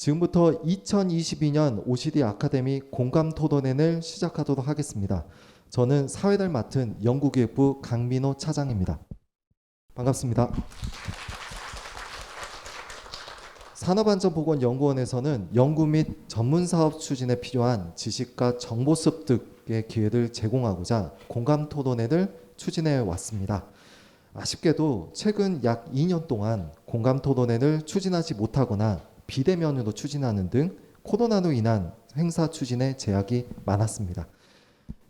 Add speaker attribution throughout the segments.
Speaker 1: 지금부터 2022년 OECD 아카데미 공감 토론회를 시작하도록 하겠습니다. 저는 사회를 맡은 연구기획부 강민호 차장입니다. 반갑습니다. 산업안전보건연구원에서는 연구 및 전문사업 추진에 필요한 지식과 정보 습득의 기회를 제공하고자 공감 토론회를 추진해 왔습니다. 아쉽게도 최근 약 2년 동안 공감 토론회를 추진하지 못하거나 비대면으로 추진하는 등 코로나로 인한 행사 추진에 제약이 많았습니다.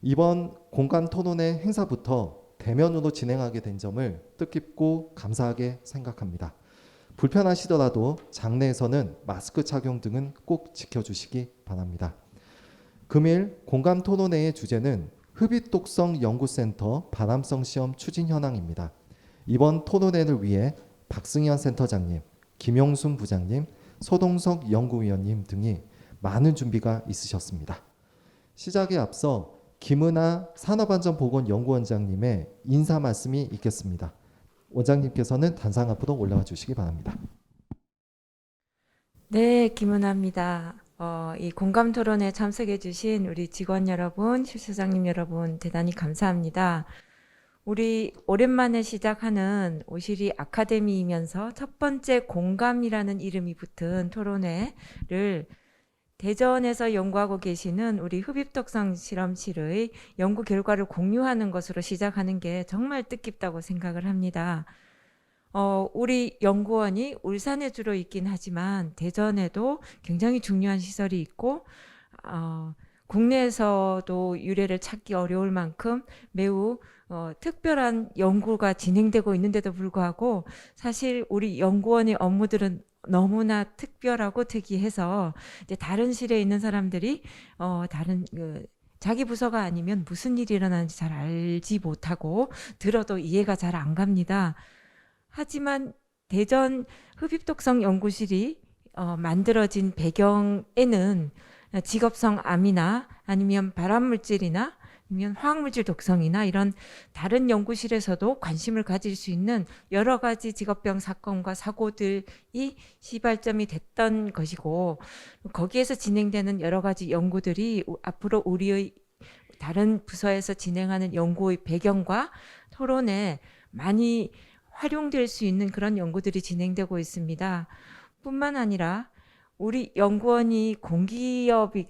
Speaker 1: 이번 공감 토론회 행사부터 대면으로 진행하게 된 점을 뜻깊고 감사하게 생각합니다. 불편하시더라도 장내에서는 마스크 착용 등은 꼭 지켜주시기 바랍니다. 금일 공감 토론회의 주제는 흡입독성 연구센터 발암성 시험 추진 현황입니다. 이번 토론회를 위해 박승현 센터장님, 김용순 부장님, 서동석 연구위원님 등이 많은 준비가 있으셨습니다. 시작에 앞서 김은하 산업안전보건연구원장님의 인사 말씀이 있겠습니다. 원장님께서는 단상 앞으로 올라와 주시기 바랍니다.
Speaker 2: 네, 김은하입니다. 이 공감 토론에 참석해 주신 우리 직원 여러분, 실무자님 여러분 대단히 감사합니다. 우리 오랜만에 시작하는 오시리 아카데미이면서 첫 번째 공감이라는 이름이 붙은 토론회를 대전에서 연구하고 계시는 우리 흡입독성 실험실의 연구 결과를 공유하는 것으로 시작하는 게 정말 뜻깊다고 생각을 합니다. 우리 연구원이 울산에 주로 있긴 하지만 대전에도 굉장히 중요한 시설이 있고 국내에서도 유래를 찾기 어려울 만큼 매우 특별한 연구가 진행되고 있는데도 불구하고 사실 우리 연구원의 업무들은 너무나 특별하고 특이해서 이제 다른 실에 있는 사람들이 다른 자기 부서가 아니면 무슨 일이 일어나는지 잘 알지 못하고 들어도 이해가 잘 안 갑니다. 하지만 대전 흡입독성 연구실이 만들어진 배경에는 직업성 암이나 아니면 발암물질이나 아니면 화학물질 독성이나 이런 다른 연구실에서도 관심을 가질 수 있는 여러 가지 직업병 사건과 사고들이 시발점이 됐던 것이고 거기에서 진행되는 여러 가지 연구들이 앞으로 우리의 다른 부서에서 진행하는 연구의 배경과 토론에 많이 활용될 수 있는 그런 연구들이 진행되고 있습니다. 뿐만 아니라 우리 연구원이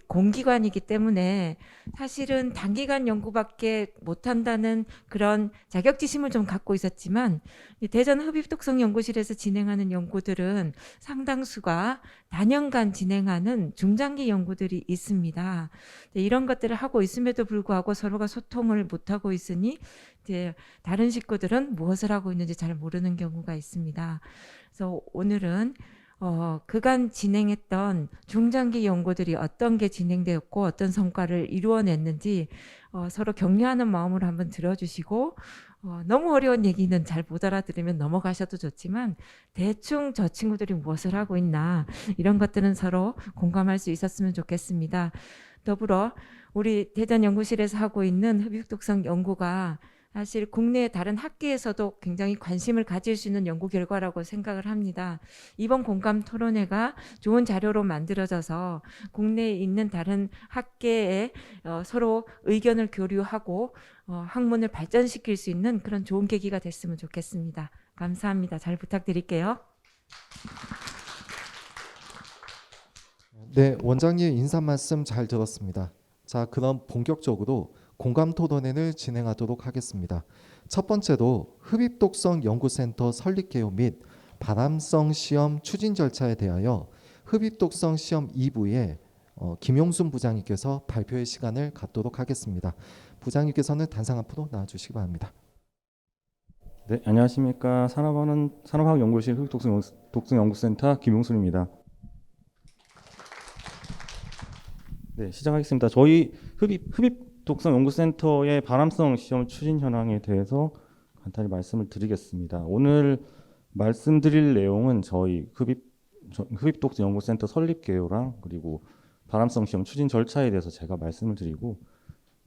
Speaker 2: 공기관이기 때문에 사실은 단기간 연구밖에 못한다는 그런 자격지심을 좀 갖고 있었지만 대전 흡입독성 연구실에서 진행하는 연구들은 상당수가 단연간 진행하는 중장기 연구들이 있습니다. 이런 것들을 하고 있음에도 불구하고 서로가 소통을 못하고 있으니 이제 다른 식구들은 무엇을 하고 있는지 잘 모르는 경우가 있습니다. 그래서 오늘은 그간 진행했던 중장기 연구들이 어떤 게 진행되었고 어떤 성과를 이루어냈는지 서로 격려하는 마음으로 한번 들어주시고 너무 어려운 얘기는 잘 못 알아들으면 넘어가셔도 좋지만 대충 저 친구들이 무엇을 하고 있나 이런 것들은 서로 공감할 수 있었으면 좋겠습니다. 더불어 우리 대전 연구실에서 하고 있는 흡입독성 연구가 사실 국내 다른 학계에서도 굉장히 관심을 가질 수 있는 연구 결과라고 생각을 합니다. 이번 공감 토론회가 좋은 자료로 만들어져서 국내에 있는 다른 학계에 서로 의견을 교류하고 학문을 발전시킬 수 있는 그런 좋은 계기가 됐으면 좋겠습니다. 감사합니다. 잘 부탁드릴게요.
Speaker 1: 네, 원장님 인사 말씀 잘 들었습니다. 자, 그럼 본격적으로 공감 토론회를 진행하도록 하겠습니다. 첫 번째로 흡입독성 연구센터 설립 개요 및 발암성 시험 추진 절차에 대하여 흡입독성 시험 2부에 김용순 부장님께서 발표의 시간을 갖도록 하겠습니다. 부장님께서는 단상 앞으로 나와주시기 바랍니다.
Speaker 3: 네, 안녕하십니까. 산업화학연구실 흡입독성 연구센터 김용순입니다. 네, 시작하겠습니다. 저희 흡입독성 연구센터의 발암성 시험 추진 현황에 대해서 간단히 말씀을 드리겠습니다. 오늘 말씀드릴 내용은 저희 흡입독성 연구센터 설립 개요랑 그리고 발암성 시험 추진 절차에 대해서 제가 말씀을 드리고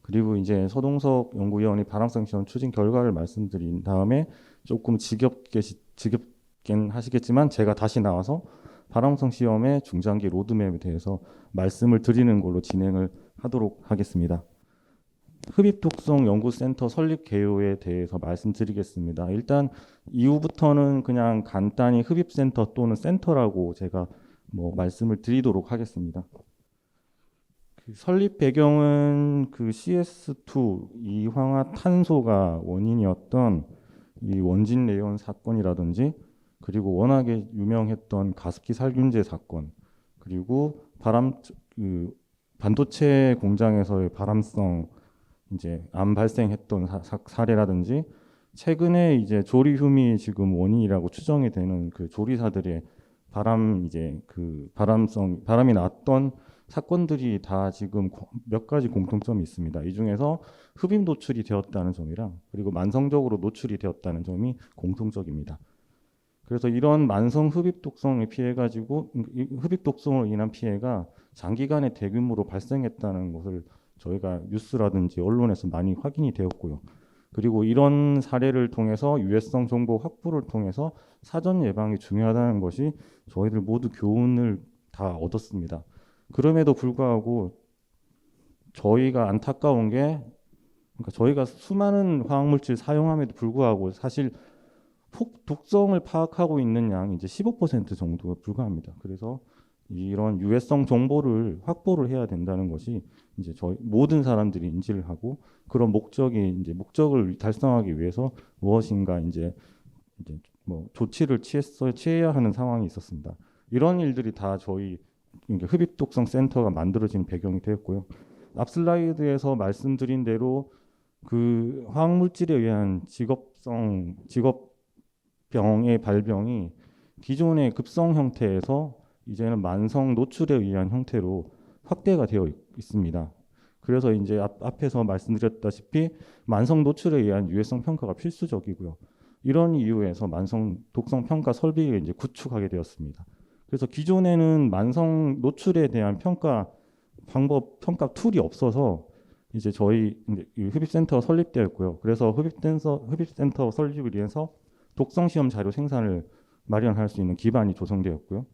Speaker 3: 그리고 이제 서동석 연구위원이 발암성 시험 추진 결과를 말씀드린 다음에 조금 지겹긴 하시겠지만 제가 다시 나와서 발암성 시험의 중장기 로드맵에 대해서 말씀을 드리는 걸로 진행을 하도록 하겠습니다. 흡입독성 연구센터 설립 개요에 대해서 말씀드리겠습니다. 일단 이후부터는 그냥 간단히 흡입센터 또는 센터라고 제가 말씀을 드리도록 하겠습니다. 그 설립 배경은 그 CS2 이황화탄소가 원인이었던 이 원진 레온 사건이라든지, 그리고 워낙에 유명했던 가습기 살균제 사건, 그리고 반도체 공장에서의 발암성 이제 암 발생했던 사례라든지, 최근에 이제 조리흉이 지금 원인이라고 추정이 되는 그 조리사들의 바람이 났던 사건들이 다 지금 몇 가지 공통점이 있습니다. 이 중에서 흡입 노출이 되었다는 점이랑, 그리고 만성적으로 노출이 되었다는 점이 공통적입니다. 그래서 이런 만성 흡입 독성에 피해 가지고 흡입 독성으로 인한 피해가 장기간에 대규모로 발생했다는 것을 저희가 뉴스라든지 언론에서 많이 확인이 되었고요. 그리고 이런 사례를 통해서 유해성 정보 확보를 통해서 사전 예방이 중요하다는 것이 저희들 모두 교훈을 다 얻었습니다. 그럼에도 불구하고 저희가 안타까운 게, 그러니까 저희가 수많은 화학물질 사용함에도 불구하고 사실 독성을 파악하고 있는 양이 이제 15% 정도에 불과합니다. 그래서 이런 유해성 정보를 확보를 해야 된다는 것이 이제 저희 모든 사람들이 인지를 하고, 그런 목적을 달성하기 위해서 무엇인가 이제 조치를 취해야 하는 상황이 있었습니다. 이런 일들이 다 저희 흡입 독성 센터가 만들어진 배경이 되었고요. 앞 슬라이드에서 말씀드린 대로 그 화학물질에 의한 직업병의 발병이 기존의 급성 형태에서 이제는 만성 노출에 의한 형태로 확대가 되어 있습니다. 그래서 이제 앞에서 말씀드렸다시피 만성 노출에 의한 유해성 평가가 필수적이고요. 이런 이유에서 만성 독성 평가 설비를 이제 구축하게 되었습니다. 그래서 기존에는 만성 노출에 대한 평가 툴이 없어서 이제 저희 흡입센터가 설립되었고요. 그래서 흡입센터 설립을 위해서 독성 시험 자료 생산을 마련할 수 있는 기반이 조성되었고요.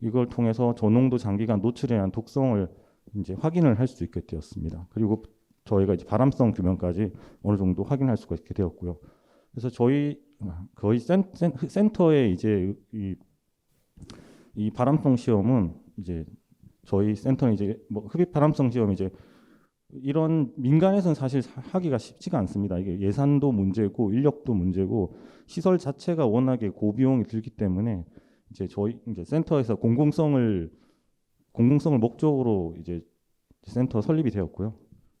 Speaker 3: 이걸 통해서 저농도 장기간 노출에 의한 독성을 이제 확인을 할 수 있게 되었습니다. 그리고 저희가 이제 발암성 규명까지 어느 정도 확인할 수가 있게 되었고요. 그래서 저희 거의 센터의 이제 이 발암성 시험은 이제 저희 센터는 이제 흡입 발암성 시험 이제 이런 민간에서는 사실 하기가 쉽지가 않습니다. 이게 예산도 문제고 인력도 문제고 시설 자체가 워낙에 고비용이 들기 때문에 이제 저희 이제 센터에서 공공성을 목적으로 이제 센터 설립이 되었고요.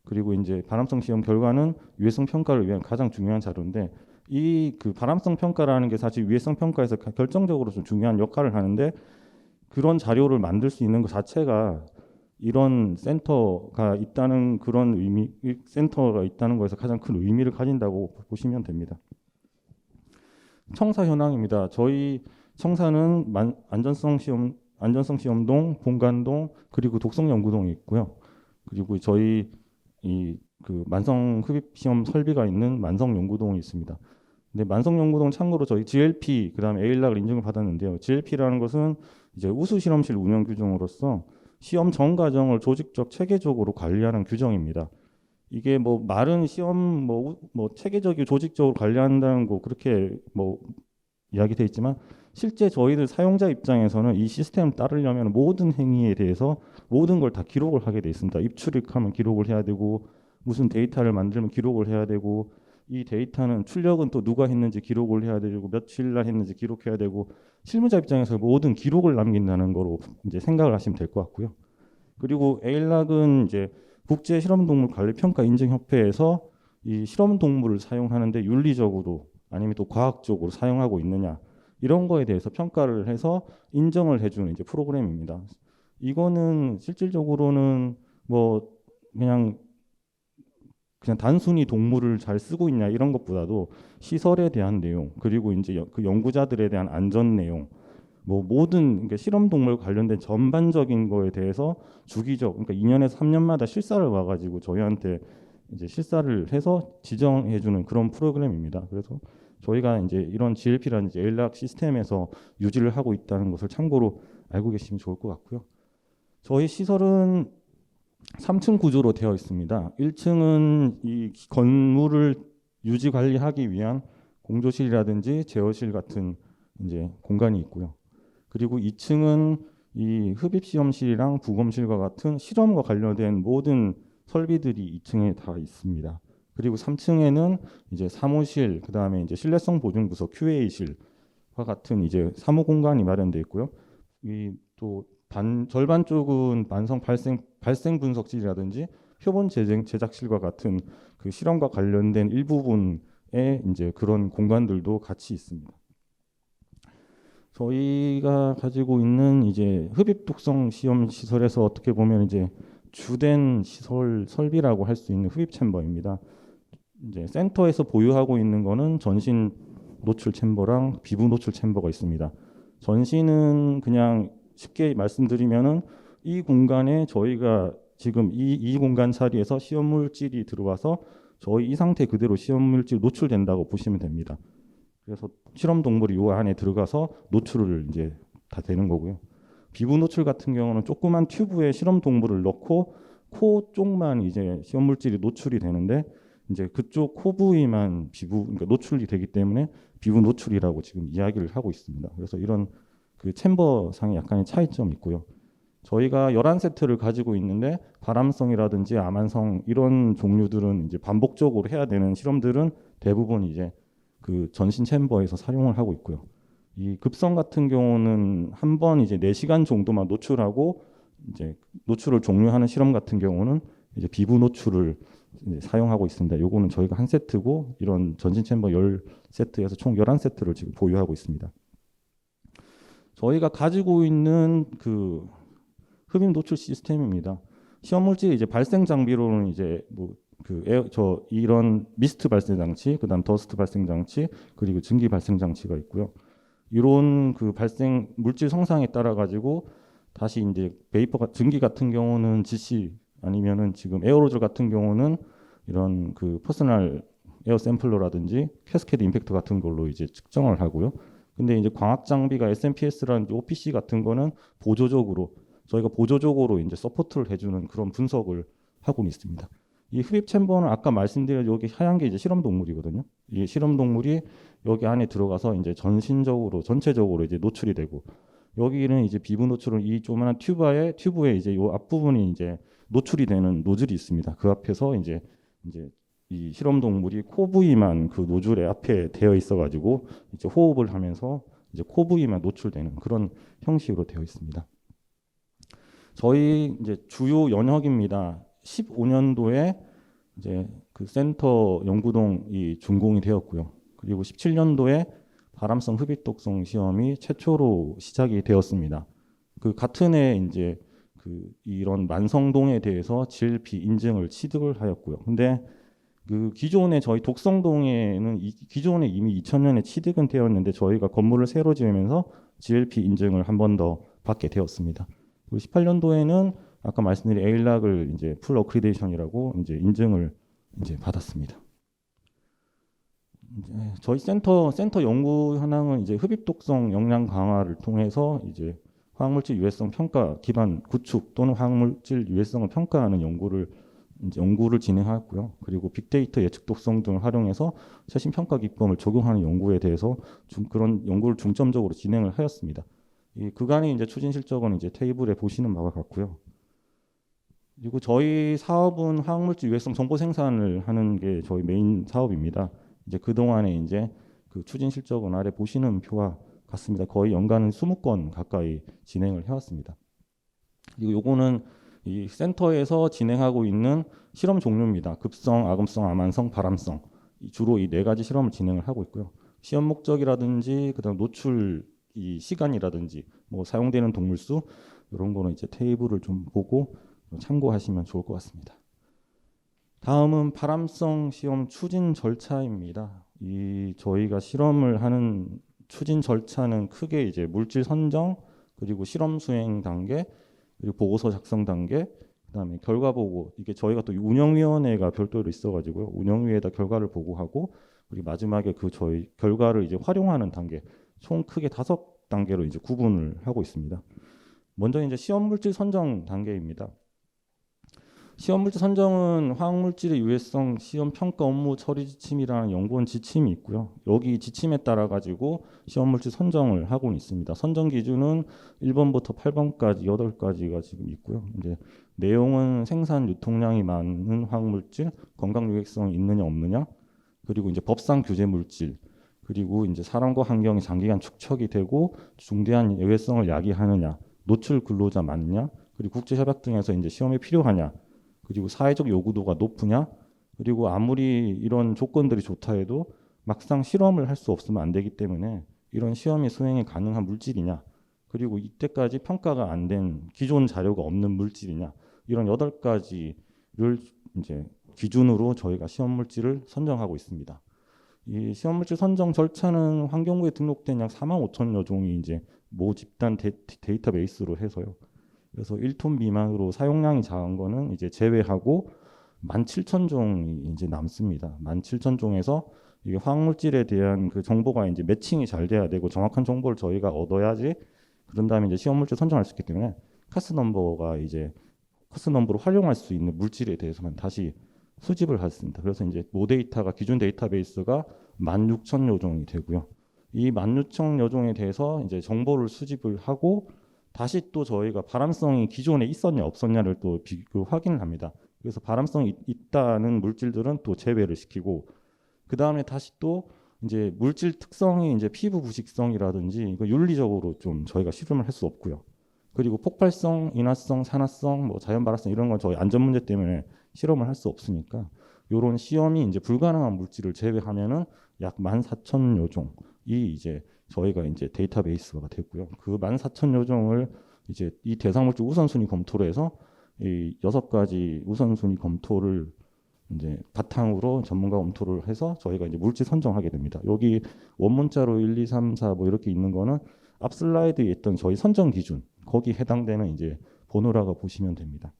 Speaker 3: 그리고 이제 발암성 시험 결과는 유해성 평가를 위한 가장 중요한 자료인데, 이 그 발암성 평가라는 게 사실 유해성 평가에서 결정적으로 좀 중요한 역할을 하는데, 그런 자료를 만들 수 있는 것 자체가 이런 센터가 있다는 거에서 가장 큰 의미를 가진다고 보시면 됩니다. 청사 현황입니다. 저희 청사는 안전성 시험동, 본관동, 그리고 독성 연구동이 있고요. 그리고 저희 그 만성 흡입 시험 설비가 있는 만성 연구동이 있습니다. 근데 만성 연구동 참고로 저희 GLP 그다음에 에일락을 인증을 받았는데요. GLP라는 것은 이제 우수 실험실 운영 규정으로서 시험 전 과정을 조직적 체계적으로 관리하는 규정입니다. 이게 말은 시험 체계적이고 조직적으로 관리한다는 거 그렇게 이야기돼 있지만, 실제 저희들 사용자 입장에서는 이 시스템을 따르려면 모든 행위에 대해서 모든 걸 다 기록을 하게 돼 있습니다. 입출입하면 기록을 해야 되고, 무슨 데이터를 만들면 기록을 해야 되고, 이 데이터는 출력은 또 누가 했는지 기록을 해야 되고, 며칠 날 했는지 기록해야 되고, 실무자 입장에서 모든 기록을 남긴다는 거로 이제 생각을 하시면 될 것 같고요. 그리고 에일락은 이제 국제 실험동물 관리 평가 인증 협회에서 이 실험동물을 사용하는데 윤리적으로 아니면 또 과학적으로 사용하고 있느냐, 이런 거에 대해서 평가를 해서 인정을 해주는 이제 프로그램입니다. 이거는 실질적으로는 그냥 단순히 동물을 잘 쓰고 있냐 이런 것보다도 시설에 대한 내용, 그리고 이제 그 연구자들에 대한 안전 내용, 모든 실험 동물 관련된 전반적인 거에 대해서 주기적, 그러니까 2년에서 3년마다 실사를 와가지고 저희한테 이제 실사를 해서 지정해주는 그런 프로그램입니다. 그래서 저희가 이제 이런 GLP라는 에일락 시스템에서 유지를 하고 있다는 것을 참고로 알고 계시면 좋을 것 같고요. 저희 시설은 3층 구조로 되어 있습니다. 1층은 이 건물을 유지 관리하기 위한 공조실이라든지 제어실 같은 이제 공간이 있고요. 그리고 2층은 이 흡입 시험실이랑 부검실과 같은 실험과 관련된 모든 설비들이 2층에 다 있습니다. 그리고 3층에는 이제 사무실, 그다음에 이제 신뢰성 보증 부서 QA실과 같은 이제 사무 공간이 마련되어 있고요. 이 또 절반 쪽은 만성 발생 분석실이라든지 표본 제작실과 같은 그 실험과 관련된 일부분의 이제 그런 공간들도 같이 있습니다. 저희가 가지고 있는 이제 흡입 독성 시험 시설에서 어떻게 보면 이제 주된 시설 설비라고 할 수 있는 흡입 챔버입니다. 이제 센터에서 보유하고 있는 거는 전신 노출 챔버랑 비부 노출 챔버가 있습니다. 전신은 그냥 쉽게 말씀드리면은 이 공간에 저희가 지금 이 공간 자리에서 시험 물질이 들어와서 저희 이 상태 그대로 시험 물질 노출된다고 보시면 됩니다. 그래서 실험 동물이 이 안에 들어가서 노출을 이제 다 되는 거고요. 비부 노출 같은 경우는 조그만 튜브에 실험 동물을 넣고 코 쪽만 이제 시험 물질이 노출이 되는데 이제 그쪽 코 부위만 그러니까 노출이 되기 때문에 비부 노출이라고 지금 이야기를 하고 있습니다. 그래서 이런 그 챔버 상에 약간의 차이점이 있고요. 저희가 11세트를 가지고 있는데 발암성이라든지 암환성 이런 종류들은 이제 반복적으로 해야 되는 실험들은 대부분 이제 그 전신 챔버에서 사용을 하고 있고요. 이 급성 같은 경우는 한 번 이제 4시간 정도만 노출하고 이제 노출을 종료하는 실험 같은 경우는 이제 비부 노출을 이제 사용하고 있습니다. 요거는 저희가 한 세트고 이런 전신 챔버 10세트에서 총 11세트를 지금 보유하고 있습니다. 저희가 가지고 있는 그 흡입 노출 시스템입니다. 시험 물질 이제 발생 장비로는 이제 뭐 이런 미스트 발생 장치, 그다음 더스트 발생 장치, 그리고 증기 발생 장치가 있고요. 이런 그 발생 물질 성상에 따라 가지고 다시 이제 증기 같은 경우는 GC 아니면은 지금 에어로졸 같은 경우는 이런 그 퍼스널 에어 샘플러라든지 캐스케이드 임팩트 같은 걸로 이제 측정을 하고요. 근데 이제 광학 장비가 SMPS라든지 OPC 같은 거는 저희가 보조적으로 이제 서포트를 해주는 그런 분석을 하고 있습니다. 이 흡입 챔버는 아까 말씀드린 여기 하얀 게 이제 실험 동물이거든요. 이 실험 동물이 여기 안에 들어가서 이제 전체적으로 이제 노출이 되고 여기는 이제 비부 노출은 이 조그만한 튜브에 이제 요 앞부분이 이제 노출이 되는 노즐이 있습니다. 그 앞에서 이제 이 실험 동물이 코 부위만 그 노즐의 앞에 되어 있어가지고 이제 호흡을 하면서 이제 코 부위만 노출되는 그런 형식으로 되어 있습니다. 저희 이제 주요 연혁입니다. 15년도에 이제 그 센터 연구동이 준공이 되었고요. 그리고 17년도에 발암성 흡입 독성 시험이 최초로 시작이 되었습니다. 그 같은 해 이제 이런 만성동에 대해서 GLP 인증을 취득을 하였고요. 근데 그 기존에 저희 독성동에는 기존에 이미 2000년에 취득은 되었는데 저희가 건물을 새로 지으면서 GLP 인증을 한 번 더 받게 되었습니다. 그리고 18년도에는 아까 말씀드린 에일락을 이제 풀 어크리데이션이라고 이제 인증을 이제 받았습니다. 이제 저희 센터 연구 현황은 이제 흡입 독성 역량 강화를 통해서 이제 화학물질 유해성 평가 기반 구축 또는 화학물질 유해성을 평가하는 연구를 진행하였고요. 그리고 빅데이터 예측 독성 등을 활용해서 최신 평가 기법을 적용하는 연구에 대해서 그런 연구를 중점적으로 진행을 하였습니다. 이 그간의 이제 추진 실적은 이제 테이블에 보시는 바와 같고요. 그리고 저희 사업은 화학물질 유해성 정보 생산을 하는 게 저희 메인 사업입니다. 이제 그 동안에 이제 그 추진 실적은 아래 보시는 표와 같습니다. 거의 연간 20건 가까이 진행을 해왔습니다. 그리고 요거는 이 센터에서 진행하고 있는 실험 종류입니다. 급성, 아금성, 암환성, 발암성 주로 이 4가지 실험을 진행을 하고 있고요. 시험 목적이라든지 그다음 노출 이 시간이라든지 뭐 사용되는 동물수 이런 거는 이제 테이블을 좀 보고 참고하시면 좋을 것 같습니다. 다음은 발암성 시험 추진 절차입니다. 이 저희가 실험을 하는 추진 절차는 크게 이제 물질 선정 그리고 실험 수행 단계 그리고 보고서 작성 단계 그다음에 결과 보고 이게 저희가 또 운영위원회가 별도로 있어가지고요. 운영위에다 결과를 보고하고 그리고 마지막에 그 저희 결과를 이제 활용하는 단계 총 크게 5단계로 이제 구분을 하고 있습니다. 먼저 이제 시험 물질 선정 단계입니다. 시험 물질 선정은 화학 물질의 유해성 시험 평가 업무 처리 지침이라는 연구원 지침이 있고요. 여기 지침에 따라 가지고 시험 물질 선정을 하고 있습니다. 선정 기준은 1번부터 8번까지 8가지가 지금 있고요. 이제 내용은 생산 유통량이 많은 화학 물질, 건강 유해성이 있느냐 없느냐, 그리고 이제 법상 규제 물질, 그리고 이제 사람과 환경이 장기간 축적이 되고 중대한 유해성을 야기하느냐, 노출 근로자 많냐, 그리고 국제 협약 등에서 이제 시험에 필요하냐, 그리고 사회적 요구도가 높으냐, 그리고 아무리 이런 조건들이 좋다 해도 막상 실험을 할 수 없으면 안 되기 때문에 이런 시험이 수행이 가능한 물질이냐, 그리고 이때까지 평가가 안 된 기존 자료가 없는 물질이냐, 이런 8가지를 이제 기준으로 저희가 시험 물질을 선정하고 있습니다. 이 시험 물질 선정 절차는 환경부에 등록된 약 45,000여 종이 이제 모 집단 데이터베이스로 해서요. 그래서 1톤 미만으로 사용량이 작은 거는 이제 제외하고 17,000종이 이제 남습니다. 17,000종에서 이게 화학물질에 대한 그 정보가 이제 매칭이 잘 돼야 되고 정확한 정보를 저희가 얻어야지 그런 다음에 이제 시험물질 선정할 수 있기 때문에 카스 넘버가 이제 카스 넘버로 활용할 수 있는 물질에 대해서만 다시 수집을 했습니다. 그래서 이제 모 데이터가 기준 데이터베이스가 16,000여 종이 되고요. 이 16,000여 종에 대해서 이제 정보를 수집을 하고 다시 또 저희가 발암성이 기존에 있었냐 없었냐를 또 확인을 합니다. 그래서 발암성이 있다는 물질들은 또 제외를 시키고 그 다음에 다시 또 이제 물질 특성이 이제 피부 부식성이라든지 이거 윤리적으로 좀 저희가 실험을 할 수 없고요. 그리고 폭발성, 인화성, 산화성, 뭐 자연 발화성 이런 건 저희 안전 문제 때문에 실험을 할 수 없으니까 이런 시험이 이제 불가능한 물질을 제외하면은 약 14,000여 종이 이제 저희가 이제 데이터베이스가 됐고요. 그 14,000여 종을 이제 이 대상 물질 우선순위 검토를 해서 이 6가지 우선순위 검토를 이제 바탕으로 전문가 검토를 해서 저희가 이제 물질 선정하게 됩니다. 여기 원문자로 1, 2, 3, 4 뭐 이렇게 있는 거는 앞 슬라이드에 있던 저희 선정 기준 거기 해당되는 이제 번호라고 보시면 됩니다.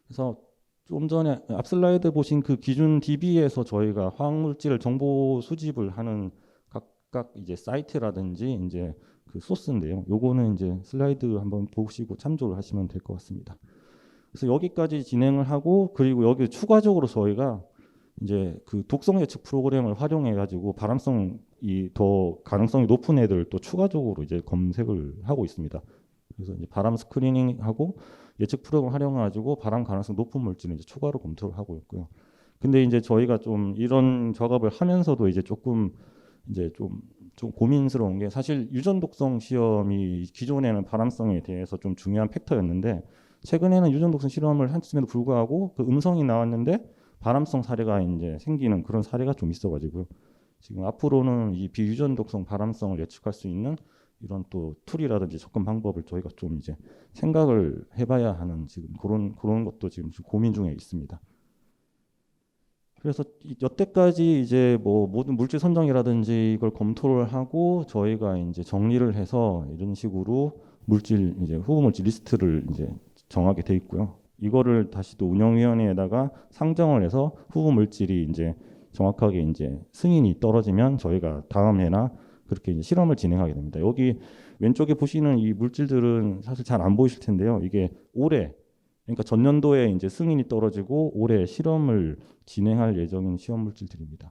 Speaker 3: 그래서 좀 전에 앞 슬라이드 보신 그 기준 DB에서 저희가 화학물질 정보 수집을 하는 각각 이제 사이트라든지 이제 그 소스인데요. 요거는 이제 슬라이드 한번 보시고 참조를 하시면 될 것 같습니다. 그래서 여기까지 진행을 하고 그리고 여기 추가적으로 저희가 이제 그 독성 예측 프로그램을 활용해 가지고 발암성이 더 가능성이 높은 애들 또 추가적으로 이제 검색을 하고 있습니다. 그래서 이제 발암 스크리닝하고 예측 프로그램을 활용해 가지고 발암 가능성 높은 물질을 이제 추가로 검토를 하고 있고요. 근데 이제 저희가 좀 이런 작업을 하면서도 이제 조금 이제 좀 고민스러운 게 사실 유전 독성 시험이 기존에는 발암성에 대해서 좀 중요한 팩터였는데 최근에는 유전 독성 실험을 했음에도 불구하고 그 음성이 나왔는데 발암성 사례가 이제 생기는 그런 사례가 좀 있어가지고요. 지금 앞으로는 이 비유전 독성 발암성을 예측할 수 있는 이런 또 툴이라든지 접근 방법을 저희가 좀 이제 생각을 해봐야 하는 지금 그런 것도 지금 고민 중에 있습니다. 그래서 여태까지 이제 뭐 모든 물질 선정이라든지 이걸 검토를 하고 저희가 이제 정리를 해서 이런 식으로 물질 이제 후보 물질 리스트를 이제 정하게 돼 있고요. 이거를 다시 또 운영위원회에다가 상정을 해서 후보 물질이 이제 정확하게 이제 승인이 떨어지면 저희가 다음 해나 그렇게 이제 실험을 진행하게 됩니다. 여기 왼쪽에 보시는 이 물질들은 사실 잘 안 보이실 텐데요. 이게 올해 그러니까 전년도에 이제 승인이 떨어지고 올해 실험을 진행할 예정인 시험 물질들입니다.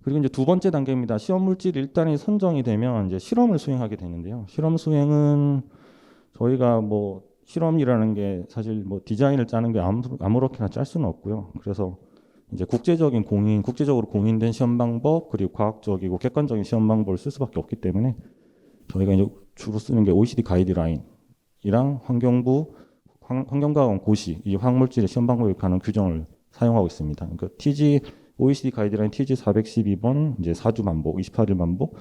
Speaker 3: 그리고 이제 두 번째 단계입니다. 시험 물질이 일단이 선정이 되면 이제 실험을 수행하게 되는데요. 실험 수행은 저희가 뭐 실험이라는 게 사실 뭐 디자인을 짜는 게 아무렇게나 짤 수는 없고요. 그래서 이제 국제적으로 공인된 시험 방법 그리고 과학적이고 객관적인 시험 방법을 쓸 수밖에 없기 때문에 저희가 이제 주로 쓰는 게 OECD 가이드라인이랑 환경부 환경과학원 고시 이 화학물질의 시험 방법에 관한 규정을 사용하고 있습니다. 그러니까 OECD 가이드라인 TG 412번 이제 4주 반복, 28일 반복,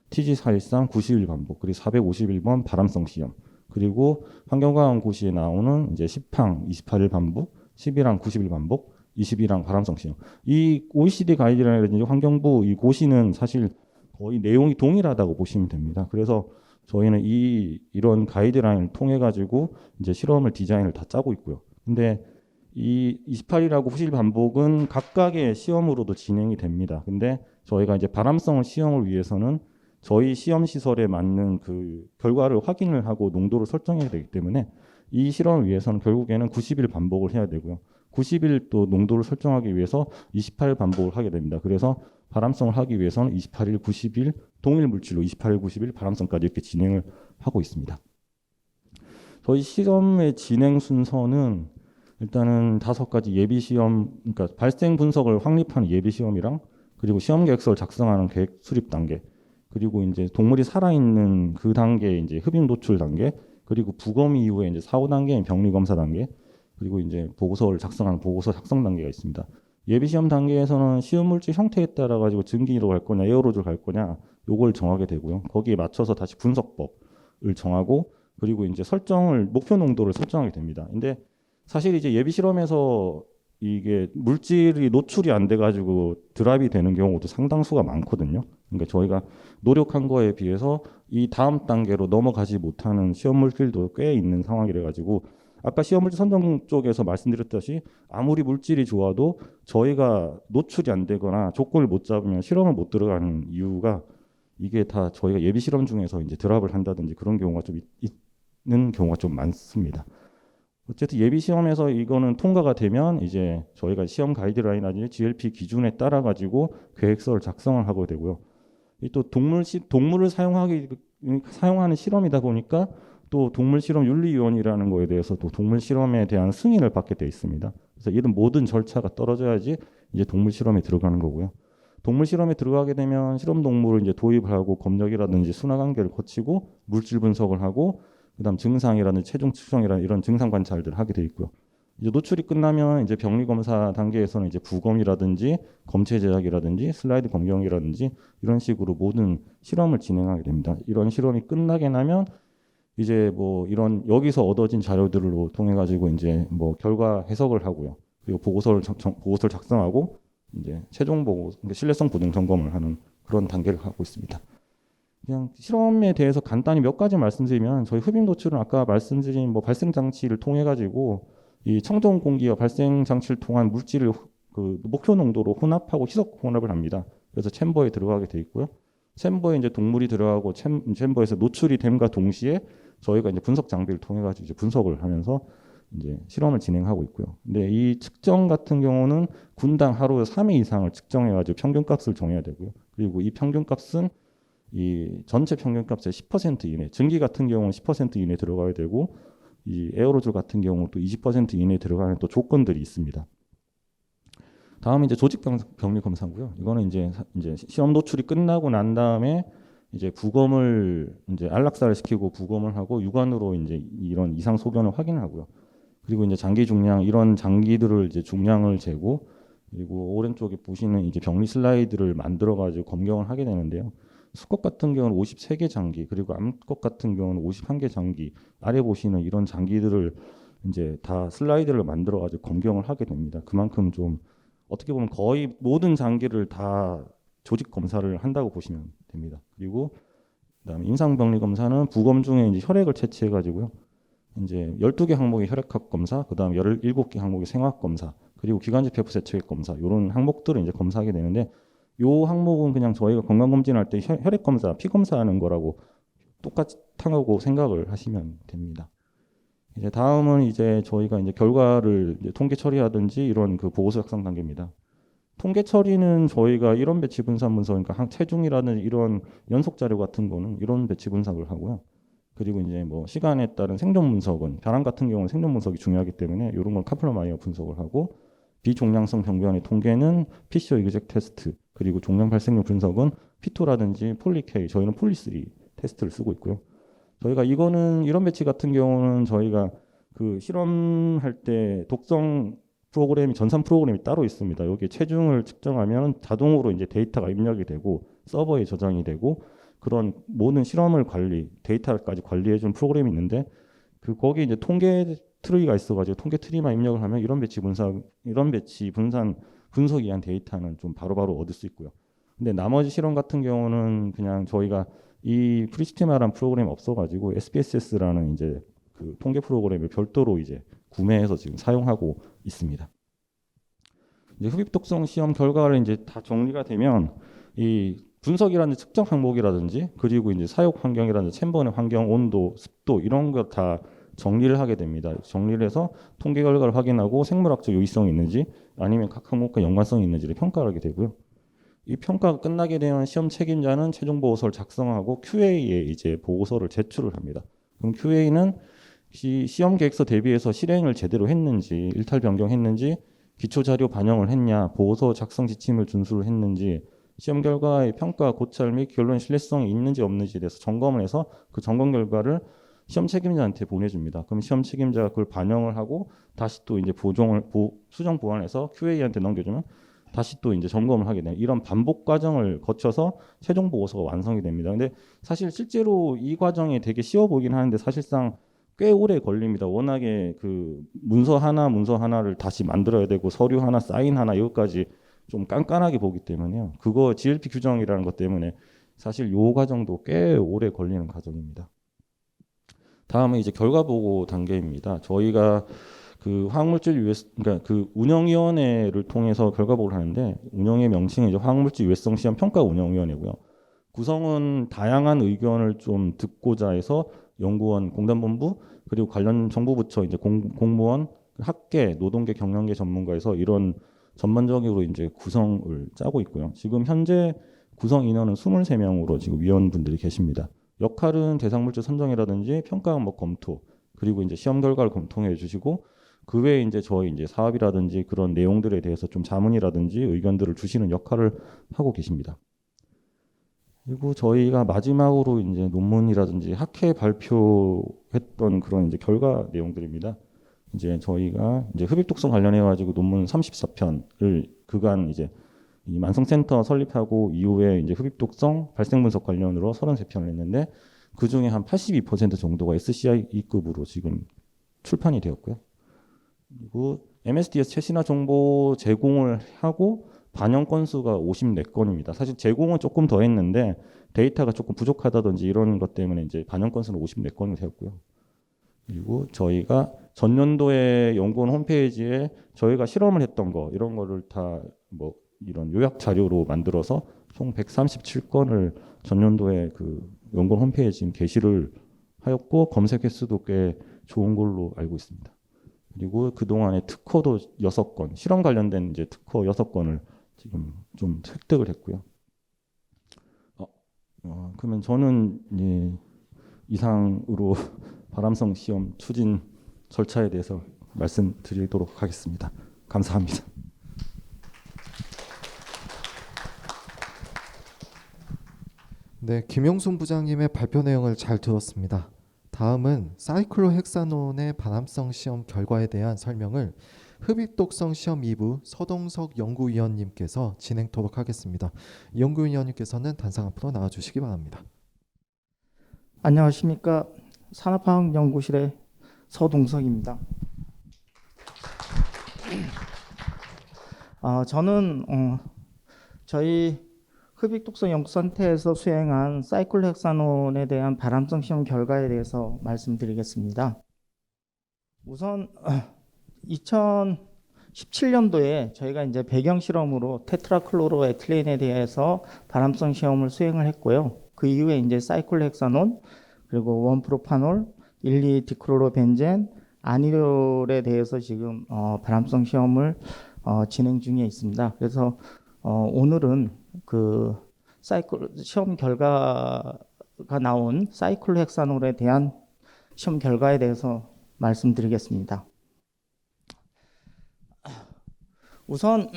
Speaker 3: TG 413 90일 반복, 그리고 451번 발암성 시험, 그리고 환경과학원 고시에 나오는 이제 10항 28일 반복, 11항 90일 반복, 21항 발암성 시험. 이 OECD 가이드라인이라든지 환경부 이 고시는 사실 거의 내용이 동일하다고 보시면 됩니다. 그래서 저희는 이런 가이드라인을 통해 가지고 이제 실험을 디자인을 다 짜고 있고요. 근데 이 28일하고 90일 반복은 각각의 시험으로도 진행이 됩니다. 근데 저희가 이제 발암성을 시험을 위해서는 저희 시험 시설에 맞는 그 결과를 확인을 하고 농도를 설정해야 되기 때문에 이 실험을 위해서는 결국에는 90일 반복을 해야 되고요. 90일 또 농도를 설정하기 위해서 28일 반복을 하게 됩니다. 그래서 발암성을 하기 위해서는 28일, 90일 동일 물질로 28일, 90일 발암성까지 이렇게 진행을 하고 있습니다. 저희 실험의 진행 순서는 일단은 5가지 예비 시험, 그러니까 발생 분석을 확립하는 예비 시험이랑 그리고 시험 계획서를 작성하는 계획 수립 단계, 그리고 이제 동물이 살아있는 그 단계 이제 흡입 노출 단계, 그리고 부검 이후에 이제 4, 5단계인 병리 검사 단계, 그리고 이제 보고서를 작성하는 보고서 작성 단계가 있습니다. 예비 시험 단계에서는 시험 물질 형태에 따라 가지고 증기로 갈 거냐, 에어로졸 갈 거냐, 요걸 정하게 되고요. 거기에 맞춰서 다시 분석법을 정하고, 그리고 이제 설정을 목표 농도를 설정하게 됩니다. 근데 사실 이제 예비 실험에서 이게 물질이 노출이 안 돼가지고 드랍이 되는 경우도 상당수가 많거든요. 그러니까 저희가 노력한 거에 비해서 이 다음 단계로 넘어가지 못하는 시험 물질도 꽤 있는 상황이라 가지고 아까 시험 물질 선정 쪽에서 말씀드렸듯이 아무리 물질이 좋아도 저희가 노출이 안 되거나 조건을 못 잡으면 실험을 못 들어가는 이유가 이게 다 저희가 예비 실험 중에서 이제 드랍을 한다든지 그런 경우가 좀 있는 경우가 좀 많습니다. 어쨌든 예비 시험에서 이거는 통과가 되면 이제 저희가 시험 가이드라인이나 GLP 기준에 따라 가지고 계획서를 작성을 하고 되고요. 이 또 동물을 사용하는 실험이다 보니까 또 동물실험윤리위원회라는 거에 대해서 또 동물실험에 대한 승인을 받게 돼 있습니다. 그래서 이런 모든 절차가 떨어져야지 이제 동물실험에 들어가는 거고요. 동물실험에 들어가게 되면 실험동물을 이제 도입하고 검역이라든지 순화관계를 거치고 물질 분석을 하고 그다음 증상이라든지 체중 측정이라는 이런 증상 관찰들을 하게 돼 있고요. 이제 노출이 끝나면 이제 병리 검사 단계에서는 이제 부검이라든지 검체 제작이라든지 슬라이드 검경이라든지 이런 식으로 모든 실험을 진행하게 됩니다. 이런 실험이 끝나게 나면 이제 뭐 이런 여기서 얻어진 자료들로 통해 가지고 이제 뭐 결과 해석을 하고요. 그리고 보고서를 작성하고 이제 최종 보고 그러니까 신뢰성 보증 점검을 하는 그런 단계를 하고 있습니다. 그냥 실험에 대해서 간단히 몇 가지 말씀드리면 저희 흡입 노출은 아까 말씀드린 뭐 발생 장치를 통해 가지고 이 청정 공기와 발생 장치를 통한 물질을 그 목표 농도로 혼합하고 희석 혼합을 합니다. 그래서 챔버에 들어가게 돼 있고요. 챔버에 이제 동물이 들어가고 챔버에서 노출이 됨과 동시에 저희가 이제 분석 장비를 통해 가지고 이제 분석을 하면서 이제 실험을 진행하고 있고요. 근데 이 측정 같은 경우는 군당 하루에 3회 이상을 측정해 가지고 평균값을 정해야 되고요. 그리고 이 평균값은 이 전체 평균값의 10% 이내, 증기 같은 경우는 10% 이내 들어가야 되고 이 에어로졸 같은 경우 또 20% 이내에 들어가는 또 조건들이 있습니다. 다음은 이제 조직 병리 검사고요. 이거는 이제 시험 노출이 끝나고 난 다음에 이제 부검을 이제 안락사를 시키고 부검을 하고 육안으로 이제 이런 이상 소견을 확인하고요. 그리고 이제 장기 중량 이런 장기들을 이제 중량을 재고 그리고 오른쪽에 보시는 이제 병리 슬라이드를 만들어 가지고 검경을 하게 되는데요. 수컷 같은 경우는 53개 장기, 그리고 암컷 같은 경우는 51개 장기, 아래 보시는 이런 장기들을 이제 다 슬라이드를 만들어 가지고 검경을 하게 됩니다. 그만큼 좀 어떻게 보면 거의 모든 장기를 다 조직 검사를 한다고 보시면 됩니다. 그리고 그다음에 임상병리 검사는 부검 중에 이제 혈액을 채취해 가지고요. 이제 12개 항목의 혈액학 검사, 그다음에 17개 항목의 생화학 검사, 그리고 기관지 폐부 세척액 검사 이런 항목들을 이제 검사하게 되는데 요 항목은 그냥 저희가 건강검진할 때 혈액 검사, 피 검사하는 거라고 똑같다고 생각을 하시면 됩니다. 이제 다음은 이제 저희가 이제 결과를 이제 통계 처리하든지 이런 그 보고서 작성 단계입니다. 통계 처리는 저희가 이론 배치 분산 분석, 그러니까 체중이라든지 이런 연속 자료 같은 거는 이론 배치 분석을 하고요. 그리고 이제 뭐 시간에 따른 생존 분석은 벼랑 같은 경우는 생존 분석이 중요하기 때문에 이런 건 카플러 마이어 분석을 하고 비종량성 병변의 통계는 PCR 이그젝 테스트 그리고 종양 발생률 분석은 피토라든지 폴리-K 저희는 폴리3 테스트를 쓰고 있고요. 저희가 이거는 이런 배치 같은 경우는 저희가 그 실험할 때 독성 프로그램이 전산 프로그램이 따로 있습니다. 여기 체중을 측정하면 자동으로 이제 데이터가 입력이 되고 서버에 저장이 되고 그런 모든 실험을 데이터까지 관리해 준 프로그램이 있는데 그 거기 이제 통계 트리가 있어가지고 통계 트리만 입력을 하면 이런 배치 분산 분석이 한 데이터는 좀 바로바로 얻을 수 있고요. 근데 나머지 실험 같은 경우는 그냥 저희가 이 프리스티마라는 프로그램이 없어가지고 SPSS라는 이제 그 통계 프로그램을 별도로 이제 구매해서 지금 사용하고 있습니다. 이제 흡입 독성 시험 결과를 이제 다 정리가 되면 이 분석이라는 특정 항목이라든지 그리고 이제 사육 환경이라든지 챔버 내 환경, 온도, 습도 이런 거 다 정리를 하게 됩니다. 정리를 해서 통계 결과를 확인하고 생물학적 요의성이 있는지 아니면 각 항목과 연관성이 있는지를 평가를 하게 되고요. 이 평가가 끝나게 되면 시험 책임자는 최종 보고서를 작성하고 QA에 이제 보고서를 제출을 합니다. 그럼 QA는 시험 계획서 대비해서 실행을 제대로 했는지, 일탈 변경했는지, 기초 자료 반영을 했냐, 보고서 작성 지침을 준수를 했는지, 시험 결과의 평가, 고찰 및 결론 신뢰성이 있는지 없는지에 대해서 점검을 해서 그 점검 결과를 시험 책임자한테 보내줍니다. 그럼 시험 책임자가 그걸 반영을 하고 다시 또 이제 수정 보완해서 QA한테 넘겨주면 다시 또 이제 점검을 하게 되는 이런 반복 과정을 거쳐서 최종 보고서가 완성이 됩니다. 근데 사실 실제로 이 과정이 되게 쉬워 보이긴 하는데 사실상 꽤 오래 걸립니다. 워낙에 그 문서 하나를 다시 만들어야 되고 서류 하나, 사인 하나 이것까지 좀 깐깐하게 보기 때문에요. 그거 GLP 규정이라는 것 때문에 사실 요 과정도 꽤 오래 걸리는 과정입니다. 다음은 이제 결과 보고 단계입니다. 저희가 그 화학물질 그러니까 그 운영위원회를 통해서 결과 보고를 하는데 운영의 명칭은 이제 화학물질 유해성 시험 평가 운영위원회고요. 구성은 다양한 의견을 좀 듣고자 해서 연구원, 공단본부 그리고 관련 정부부처 이제 공무원, 학계, 노동계, 경영계 전문가에서 이런 전반적으로 이제 구성을 짜고 있고요. 지금 현재 구성 인원은 23명으로 지금 위원분들이 계십니다. 역할은 대상물질 선정이라든지 평가 항목 검토 그리고 이제 시험 결과를 검토해 주시고 그 외에 이제 저희 이제 사업이라든지 그런 내용들에 대해서 좀 자문이라든지 의견들을 주시는 역할을 하고 계십니다. 그리고 저희가 마지막으로 이제 논문이라든지 학회 발표했던 그런 이제 결과 내용들입니다. 이제 저희가 이제 흡입 독성 관련해 가지고 논문 34편을 그간 이제 이 만성센터 설립하고 이후에 이제 흡입 독성 발생 분석 관련으로 33편을 했는데 그 중에 한 82% 정도가 SCI급으로 지금 출판이 되었고요. 그리고 MSDS 최신화 정보 제공을 하고 반영 건수가 54건입니다. 사실 제공은 조금 더 했는데 데이터가 조금 부족하다든지 이런 것 때문에 이제 반영 건수는 54건이 되었고요. 그리고 저희가 전년도에 연구원 홈페이지에 저희가 실험을 했던 거 이런 거를 다 뭐 이런 요약 자료로 만들어서 총 137건을 전년도에 그 연구원 홈페이지에 게시를 하였고 검색 횟수도 꽤 좋은 걸로 알고 있습니다. 그리고 그동안에 특허도 6건, 실험 관련된 이제 특허 6건을 지금 좀 획득을 했고요. 그러면 저는 이제 이상으로 바람성 시험 추진 절차에 대해서 말씀드리도록 하겠습니다. 감사합니다.
Speaker 1: 네, 김용순 부장님의 발표 내용을 잘 들었습니다. 다음은 사이클로헥사논의 반함성 시험 결과에 대한 설명을 흡입독성 시험 2부 서동석 연구위원님께서 진행토록 하겠습니다. 이 연구위원님께서는 단상 앞으로 나와주시기 바랍니다.
Speaker 4: 안녕하십니까. 산업화학연구실의 서동석입니다. 저는 저희 흡입독성 연구센터에서 수행한 사이클로헥사논에 대한 발암성 시험 결과에 대해서 말씀드리겠습니다. 우선 2017년도에 저희가 이제 배경 실험으로 테트라클로로에틸렌에 대해서 발암성 시험을 수행을 했고요. 그 이후에 이제 사이클로헥사논 그리고 원프로파놀, 1,2-디크로로벤젠, 아니롤에 대해서 지금 발암성 시험을 진행 중에 있습니다. 그래서 오늘은 그 시험 결과가 나온 사이클로헥사놀에 대한 시험 결과에 대해서 말씀드리겠습니다. 우선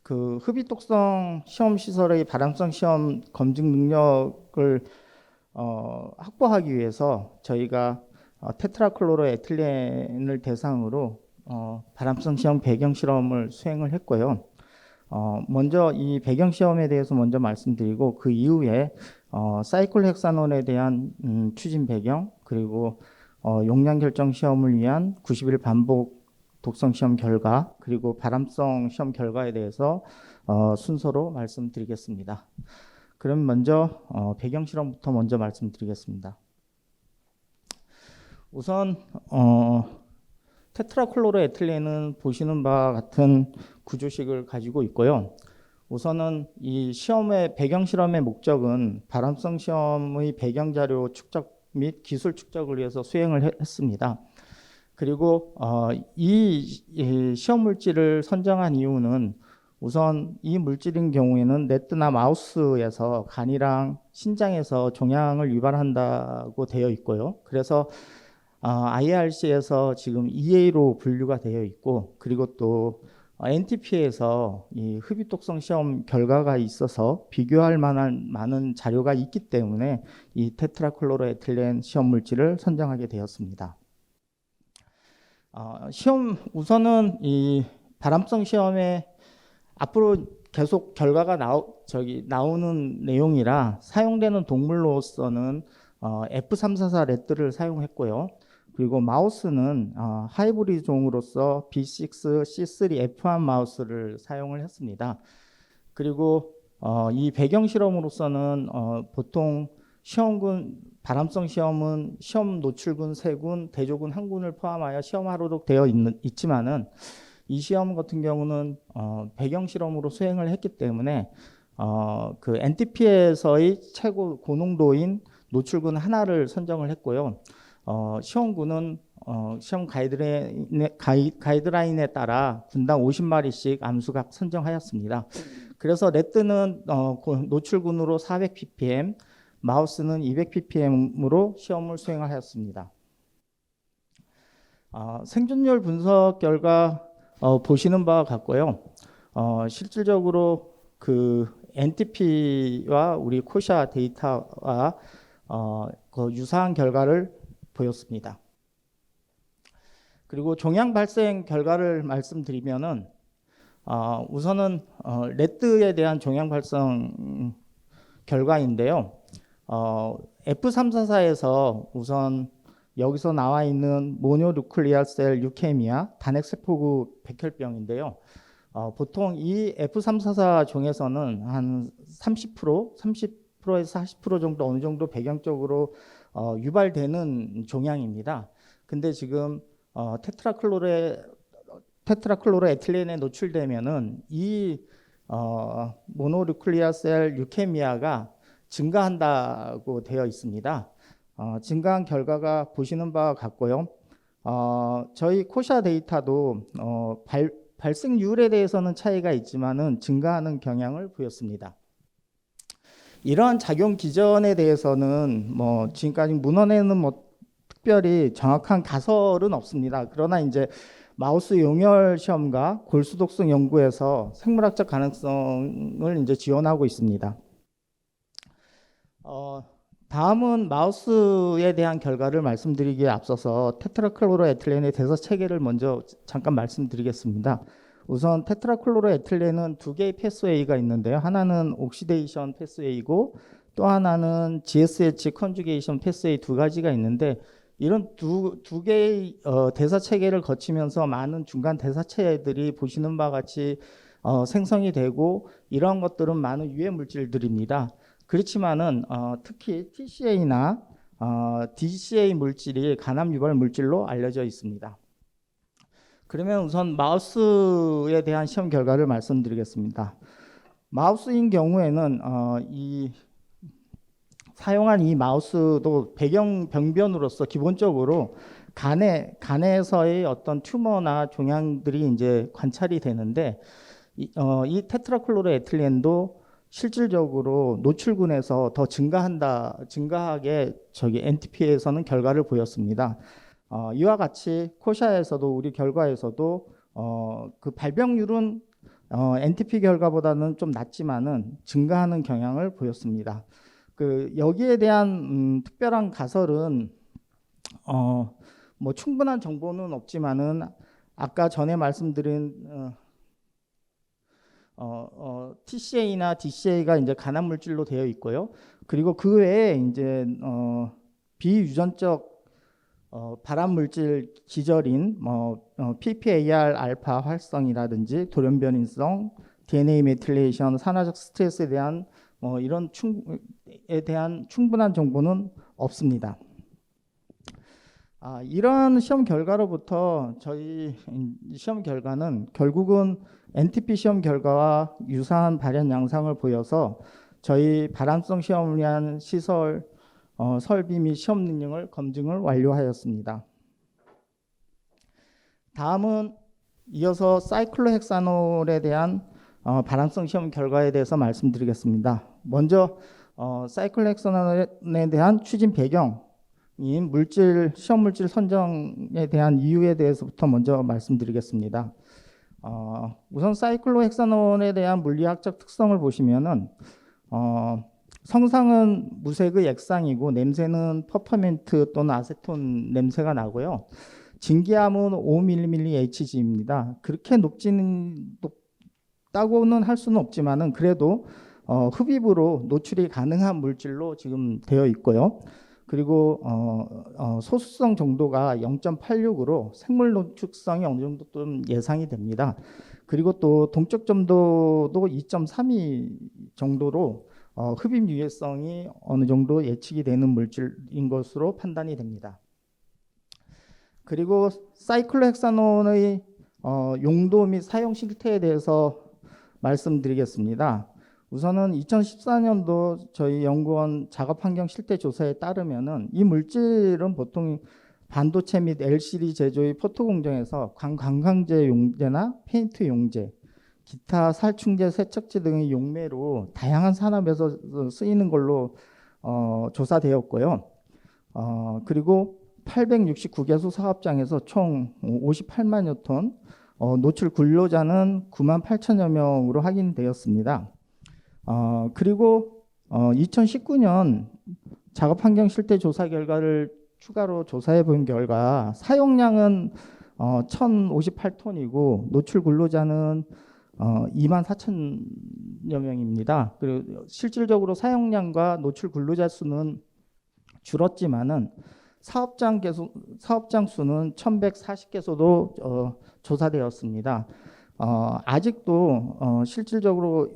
Speaker 4: 그 흡입독성 시험 시설의 발암성 시험 검증 능력을 확보하기 위해서 저희가 테트라클로로에틸렌을 대상으로 발암성 시험 배경 실험을 수행을 했고요. 먼저 이 배경 시험에 대해서 먼저 말씀드리고 그 이후에 사이클로헥사논에 대한 추진 배경 그리고 용량 결정 시험을 위한 90일 반복 독성 시험 결과 그리고 발암성 시험 결과에 대해서 순서로 말씀드리겠습니다. 그럼 먼저 배경 실험부터 먼저 말씀드리겠습니다. 우선 테트라클로로에틸렌은 보시는 바와 같은 구조식을 가지고 있고요. 우선은 이 시험의 배경 실험의 목적은 발암성 시험의 배경 자료 축적 및 기술 축적을 위해서 수행을 했습니다. 그리고 이 시험 물질을 선정한 이유는 우선 이 물질인 경우에는 래트나 마우스에서 간이랑 신장에서 종양을 유발한다고 되어 있고요. 그래서 IRC에서 지금 EA로 분류가 되어 있고, 그리고 또 NTP에서 이 흡입독성 시험 결과가 있어서 비교할 만한 많은 자료가 있기 때문에 이 테트라클로로에틸렌 시험 물질을 선정하게 되었습니다. 시험 우선은 이 발암성 시험에 앞으로 계속 결과가 나오는 내용이라 사용되는 동물로서는 F344 렛들을 사용했고요. 그리고 마우스는 하이브리드 종으로서 B6, C3, F1 마우스를 사용을 했습니다. 그리고 이 배경 실험으로서는 보통 시험군 발암성 시험은 시험 노출군 3군, 대조군 1군을 포함하여 시험하도록 되어 있지만은 이 시험 같은 경우는 배경 실험으로 수행을 했기 때문에 그 NTP에서의 최고 고농도인 노출군 하나를 선정을 했고요. 시험군은 시험 가이드라인에 따라 분당 50마리씩 암수각 선정하였습니다. 그래서 레트는 노출군으로 400ppm, 마우스는 200ppm으로 시험을 수행하였습니다. 생존율 분석 결과 보시는 바와 같고요. 실질적으로 그 NTP와 우리 코샤 데이터와 그 유사한 결과를 보였습니다. 그리고 종양 발생 결과를 말씀드리면은 우선은 레트에 대한 종양 발생 결과인데요. F344에서 우선 여기서 나와 있는 모노누클리아 셀 유케미아 단핵세포구 백혈병인데요. 보통 이 F344 종에서는 한 30%에서 40% 정도 어느 정도 배경적으로 유발되는 종양입니다. 근데 지금 테트라클로로에틸렌에 노출되면은 이 모노누클리아 셀 유케미아가 증가한다고 되어 있습니다. 증가한 결과가 보시는 바와 같고요. 저희 코샤 데이터도 발생률에 대해서는 차이가 있지만은 증가하는 경향을 보였습니다. 이러한 작용 기전에 대해서는 지금까지 문헌에는 특별히 정확한 가설은 없습니다. 그러나 이제 마우스 용혈 시험과 골수독성 연구에서 생물학적 가능성을 이제 지원하고 있습니다. 다음은 마우스에 대한 결과를 말씀드리기에 앞서서 테트라클로로에틸렌의 대사 체계를 먼저 잠깐 말씀드리겠습니다. 우선 테트라클로로에틸렌은 2개의 패스웨이가 있는데요. 하나는 옥시데이션 패스웨이고 또 하나는 GSH 컨주게이션 패스웨이 2가지가 있는데 이런 두 개의 대사 체계를 거치면서 많은 중간 대사체들이 보시는 바와 같이 생성이 되고 이러한 것들은 많은 유해 물질들입니다. 그렇지만은 특히 TCA나 DCA 물질이 간암 유발 물질로 알려져 있습니다. 그러면 우선 마우스에 대한 시험 결과를 말씀드리겠습니다. 마우스인 경우에는 사용한 이 마우스도 배경 병변으로서 기본적으로 간에서의 어떤 튜머나 종양들이 이제 관찰이 되는데 이 테트라클로로에틸렌도 실질적으로 노출군에서 더 증가하게 NTP에서는 결과를 보였습니다. 이와 같이 코샤에서도 우리 결과에서도 그 발병률은 NTP 결과보다는 좀 낮지만은 증가하는 경향을 보였습니다. 여기에 대한 특별한 가설은 충분한 정보는 없지만은 아까 전에 말씀드린 TCA나 DCA가 이제 간암 물질로 되어 있고요. 그리고 그 외에 이제 비유전적 발암 물질 기절인 PPAR 알파 활성이라든지 돌연변이성, DNA 메틸레이션, 산화적 스트레스에 대한 이런 충분한 정보는 없습니다. 이러한 시험 결과로부터 저희 시험 결과는 결국은 NTP 시험 결과와 유사한 발현 양상을 보여서 저희 바람성 시험을 위한 시설 설비 및 시험 능력을 검증을 완료하였습니다. 다음은 이어서 사이클로헥사놀에 대한 발암성 시험 결과에 대해서 말씀드리겠습니다. 먼저 사이클로헥사놀에 대한 추진 배경인 시험 물질 선정에 대한 이유에 대해서부터 먼저 말씀드리겠습니다. 우선 사이클로헥사놀에 대한 물리학적 특성을 보시면은 성상은 무색의 액상이고 냄새는 퍼퍼민트 또는 아세톤 냄새가 나고요. 진기압은 5mmHg입니다. 그렇게 높다고는 할 수는 없지만은 그래도 흡입으로 노출이 가능한 물질로 지금 되어 있고요. 그리고 소수성 정도가 0.86으로 생물 노출성이 어느 정도 좀 예상이 됩니다. 그리고 또 동적 점도도 2.32 정도로 흡입 유해성이 어느 정도 예측이 되는 물질인 것으로 판단이 됩니다. 그리고 사이클로헥사논의 용도 및 사용 실태에 대해서 말씀드리겠습니다. 우선은 2014년도 저희 연구원 작업 환경 실태 조사에 따르면은 이 물질은 보통 반도체 및 LCD 제조의 포토 공정에서 관광제 용제나 페인트 용제, 기타 살충제, 세척제 등의 용매로 다양한 산업에서 쓰이는 걸로 조사되었고요. 그리고 869개소 사업장에서 총 58만여 톤, 노출 근로자는 9만 8천여 명으로 확인되었습니다. 그리고 2019년 작업 환경 실태 조사 결과를 추가로 조사해 본 결과 사용량은 1,058톤이고 노출 근로자는 2만 4천여 명입니다. 그리고 실질적으로 사용량과 노출 근로자 수는 줄었지만은 사업장 수는 1,140개소도 조사되었습니다. 아직도 실질적으로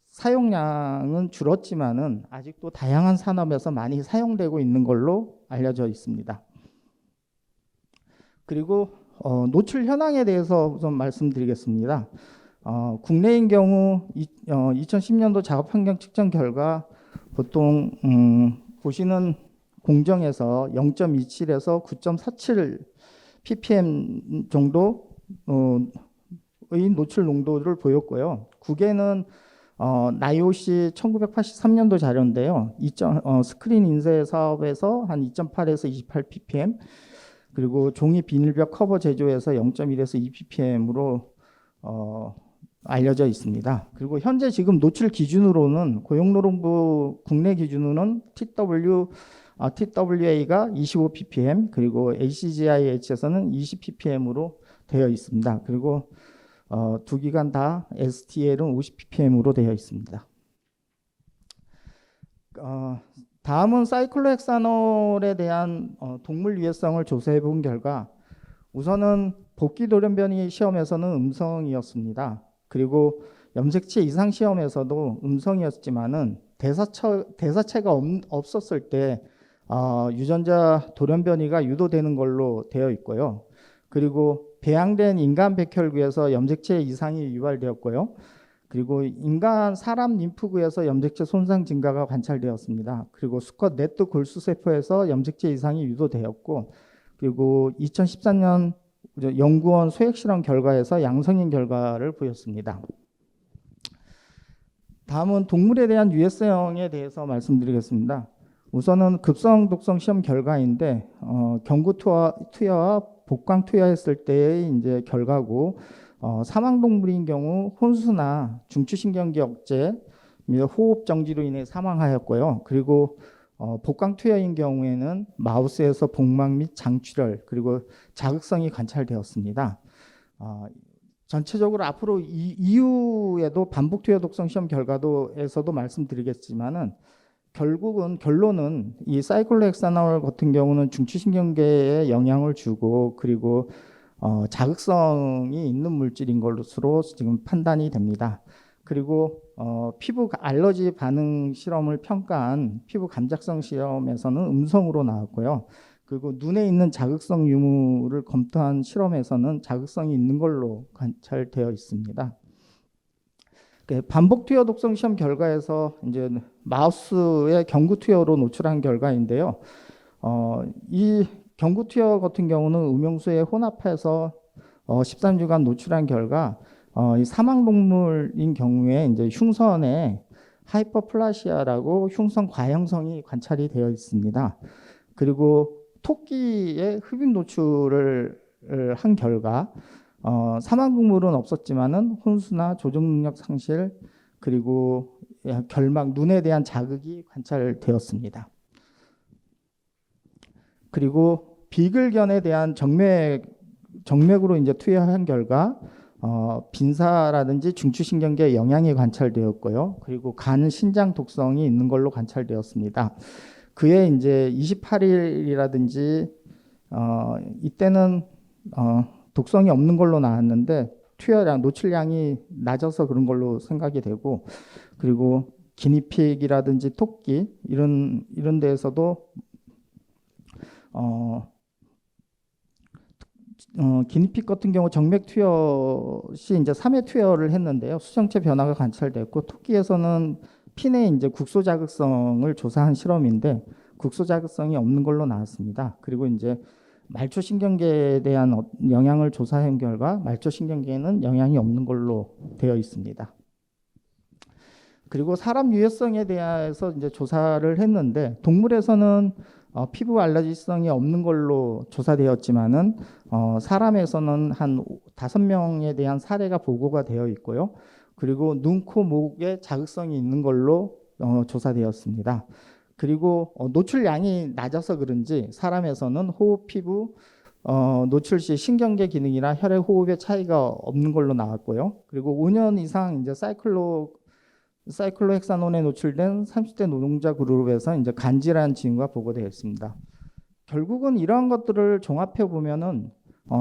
Speaker 4: 사용량은 줄었지만은 아직도 다양한 산업에서 많이 사용되고 있는 걸로 알려져 있습니다. 그리고 노출 현황에 대해서 우선 말씀드리겠습니다. 국내인 경우 2010년도 작업 환경 측정 결과 보통 보시는 공정에서 0.27에서 9.47 ppm 정도의 노출 농도를 보였고요. 국외는 나이오시 1983년도 자료인데요. 스크린 인쇄 사업에서 한 2.8에서 28 ppm, 그리고 종이 비닐벽 커버 제조에서 0.1에서 2 ppm으로 알려져 있습니다. 그리고 현재 지금 노출 기준으로는 고용노동부 국내 기준으로는 TWA가 25 ppm, 그리고 ACGIH에서는 20 ppm으로 되어 있습니다. 그리고 두 기관 다 STL은 50 ppm으로 되어 있습니다. 다음은 사이클로헥사놀에 대한 동물 유해성을 조사해 본 결과 우선은 복귀 돌연변이 시험에서는 음성이었습니다. 그리고 염색체 이상 시험에서도 음성이었지만은 대사체가 없었을 때 유전자 돌연변이가 유도되는 걸로 되어 있고요. 그리고 배양된 인간 백혈구에서 염색체 이상이 유발되었고요. 그리고 사람 림프구에서 염색체 손상 증가가 관찰되었습니다. 그리고 수컷 네트 골수세포에서 염색체 이상이 유도되었고, 그리고 2014년 연구원 소액실험 결과에서 양성인 결과를 보였습니다. 다음은 동물에 대한 유해성에 대해서 말씀드리겠습니다. 우선은 급성 독성 시험 결과인데 경구 투여와 복강 투여했을 때의 이제 결과고, 사망 동물인 경우 혼수나 중추신경계 억제, 호흡 정지로 인해 사망하였고요. 그리고 복강 투여인 경우에는 마우스에서 복막 및 장출혈, 그리고 자극성이 관찰되었습니다. 전체적으로 앞으로 이후에도 반복 투여 독성 시험 결과도에서도 말씀드리겠지만은 결론은 이 사이클로헥사놀 같은 경우는 중추신경계에 영향을 주고, 그리고 자극성이 있는 물질인 것으로 지금 판단이 됩니다. 그리고 피부 알러지 반응 실험을 평가한 피부 감작성 시험에서는 음성으로 나왔고요. 그리고 눈에 있는 자극성 유무를 검토한 실험에서는 자극성이 있는 걸로 관찰되어 있습니다. 반복 투여 독성 시험 결과에서 이제 마우스의 경구 투여로 노출한 결과인데요. 이 경구 투여 같은 경우는 음용수에 혼합해서 13주간 노출한 결과 이 사망 동물인 경우에 이제 흉선에 하이퍼플라시아라고 흉선 과형성이 관찰이 되어 있습니다. 그리고 토끼의 흡입 노출을 한 결과 사망 동물은 없었지만은 혼수나 조종 능력 상실 그리고 결막 눈에 대한 자극이 관찰되었습니다. 그리고 비글견에 대한 정맥으로 이제 투여한 결과 빈사라든지 중추신경계에 영향이 관찰되었고요. 그리고 간 신장 독성이 있는 걸로 관찰되었습니다. 그에 이제 28일이라든지 이때는 독성이 없는 걸로 나왔는데 투여량, 노출량이 낮아서 그런 걸로 생각이 되고, 그리고 기니픽이라든지 토끼 이런 데에서도 기니픽 같은 경우 정맥 투여 시 이제 3회 투여를 했는데요. 수정체 변화가 관찰됐고, 토끼에서는 핀의 이제 국소 자극성을 조사한 실험인데 국소 자극성이 없는 걸로 나왔습니다. 그리고 이제 말초 신경계에 대한 영향을 조사한 결과 말초 신경계에는 영향이 없는 걸로 되어 있습니다. 그리고 사람 유해성에 대해서 이제 조사를 했는데 동물에서는 피부 알러지성이 없는 걸로 조사되었지만은 사람에서는 한 5명에 대한 사례가 보고가 되어 있고요. 그리고 눈, 코, 목에 자극성이 있는 걸로 조사되었습니다. 그리고 노출량이 낮아서 그런지 사람에서는 호흡, 피부, 노출 시 신경계 기능이나 혈액 호흡의 차이가 없는 걸로 나왔고요. 그리고 5년 이상 이제 사이클로헥사논에 노출된 30대 노동자 그룹에서 이제 간질환 징후가 보고되었습니다. 결국은 이러한 것들을 종합해 보면은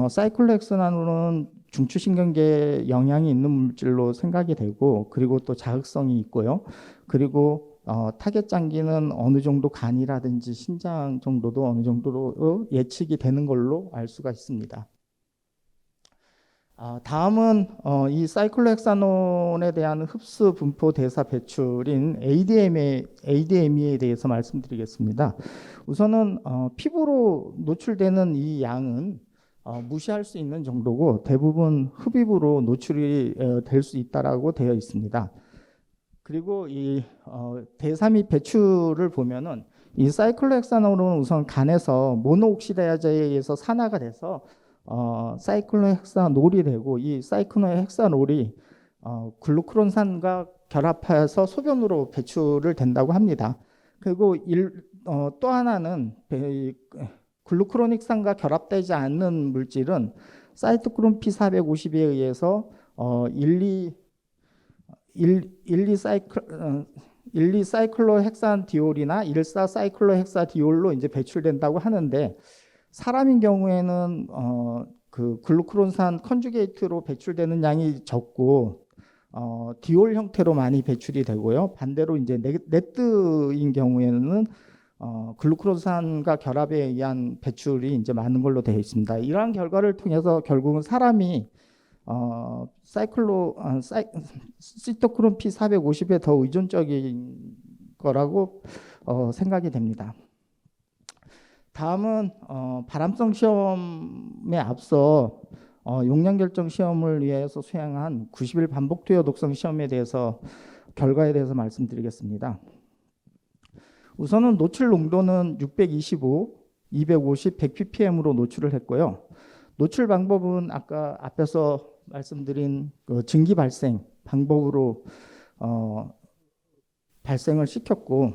Speaker 4: 사이클로헥사논은 중추신경계에 영향이 있는 물질로 생각이 되고, 그리고 또 자극성이 있고요. 그리고 타겟 장기는 어느 정도 간이라든지 신장 정도도 어느 정도로 예측이 되는 걸로 알 수가 있습니다. 다음은 이 사이클로헥사논에 대한 흡수, 분포, 대사, 배출인 ADME에 대해서 말씀드리겠습니다. 우선은 피부로 노출되는 이 양은 무시할 수 있는 정도고 대부분 흡입으로 노출이 될 수 있다라고 되어 있습니다. 그리고 이 대사 및 배출을 보면은 이 사이클로헥사논은 우선 간에서 모노옥시다자에 의해서 산화가 돼서 사이클로헥사놀이 되고, 이 사이클로헥사놀이 글루크론산과 결합해서 소변으로 배출을 된다고 합니다. 그리고 또 하나는 글루크로닉산과 결합되지 않는 물질은 사이토크롬 P450에 의해서 1,2사이클로헥산디올이나 1,4사이클로헥사디올로 이제 배출된다고 하는데, 사람인 경우에는 그 글루크론산 컨주게이트로 배출되는 양이 적고 디올 형태로 많이 배출이 되고요. 반대로 이제 네트인 경우에는 글루크론산과 결합에 의한 배출이 이제 많은 걸로 되어 있습니다. 이러한 결과를 통해서 결국은 사람이 시토크롬 P450에 더 의존적인 거라고 생각이 됩니다. 다음은 바람성 시험에 앞서 용량 결정 시험을 위해서 수행한 90일 반복 투여 독성 시험에 대해서 결과에 대해서 말씀드리겠습니다. 우선은 노출 농도는 625, 250, 100ppm으로 노출을 했고요. 노출 방법은 아까 앞에서 말씀드린 그 증기 발생 방법으로 발생을 시켰고,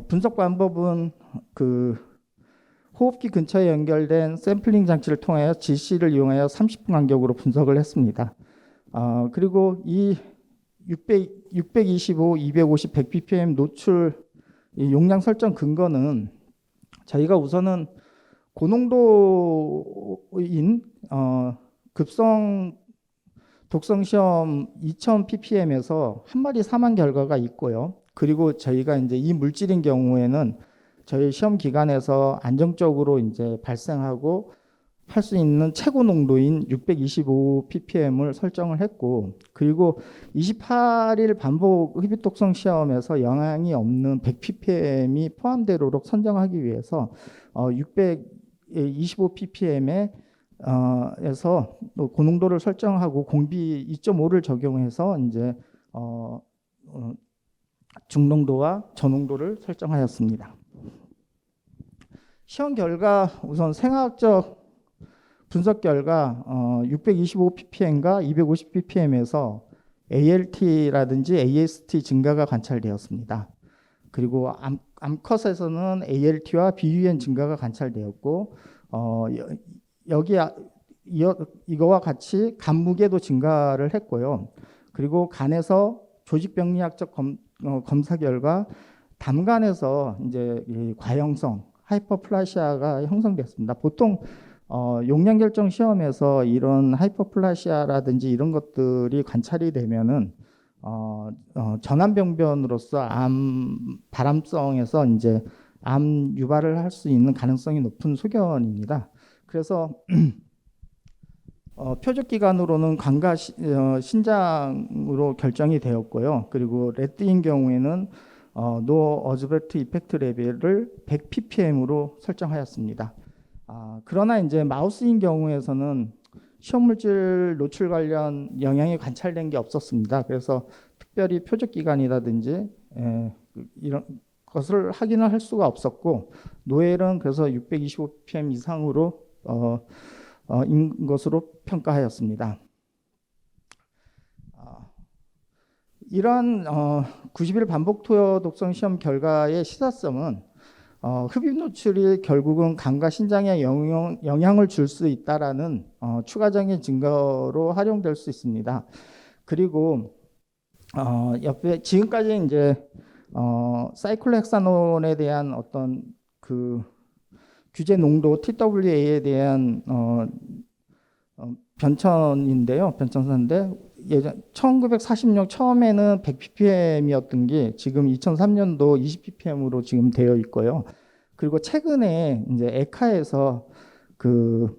Speaker 4: 분석 방법은 그 호흡기 근처에 연결된 샘플링 장치를 통하여 GC를 이용하여 30분 간격으로 분석을 했습니다. 그리고 이 625, 250, 100ppm 노출 이 용량 설정 근거는 저희가 우선은 고농도인 급성 독성 시험 2000ppm에서 한 마리 사망 결과가 있고요. 그리고 저희가 이제 이 물질인 경우에는 저희 시험 기간에서 안정적으로 이제 발생하고 할 수 있는 최고 농도인 625 ppm을 설정을 했고, 그리고 28일 반복 흡입 독성 시험에서 영향이 없는 100 ppm이 포함되도록 선정하기 위해서 625 ppm에 에서 고농도를 설정하고 공비 2.5를 적용해서 이제 중농도와 저농도를 설정하였습니다. 시험 결과 우선 생화학적 분석 결과 625 ppm과 250 ppm에서 ALT라든지 AST 증가가 관찰되었습니다. 그리고 암컷에서는 ALT와 BUN 증가가 관찰되었고 이거와 같이 간 무게도 증가를 했고요. 그리고 간에서 조직병리학적 검사 결과 담간에서 이제 이 과형성 하이퍼플라시아가 형성됐습니다. 보통 용량 결정 시험에서 이런 하이퍼플라시아라든지 이런 것들이 관찰이 되면은 전암병변으로서 암 발암성에서 이제 암 유발을 할 수 있는 가능성이 높은 소견입니다. 그래서 표적 기관으로는 관가 신장으로 결정이 되었고요. 그리고 레드인 경우에는 노 어즈베트 이펙트 레벨을 100 ppm으로 설정하였습니다. 그러나 이제 마우스인 경우에서는 시험 물질 노출 관련 영향이 관찰된 게 없었습니다. 그래서 특별히 표적 기관이라든지 이런 것을 확인을 할 수가 없었고, 노엘은 그래서 625 ppm 이상으로 인 것으로 평가하였습니다. 이러한 90일 반복 투여 독성 시험 결과의 시사성은 흡입 노출이 결국은 간과 신장에 영향을 줄 수 있다라는 추가적인 증거로 활용될 수 있습니다. 그리고 옆에 지금까지 이제 사이클로헥사논에 대한 어떤 그 규제 농도 TWA에 대한 변천인데요. 변천사인데 예전 1946 처음에는 100 ppm이었던 게 지금 2003년도 20 ppm으로 지금 되어 있고요. 그리고 최근에 이제 에카에서 그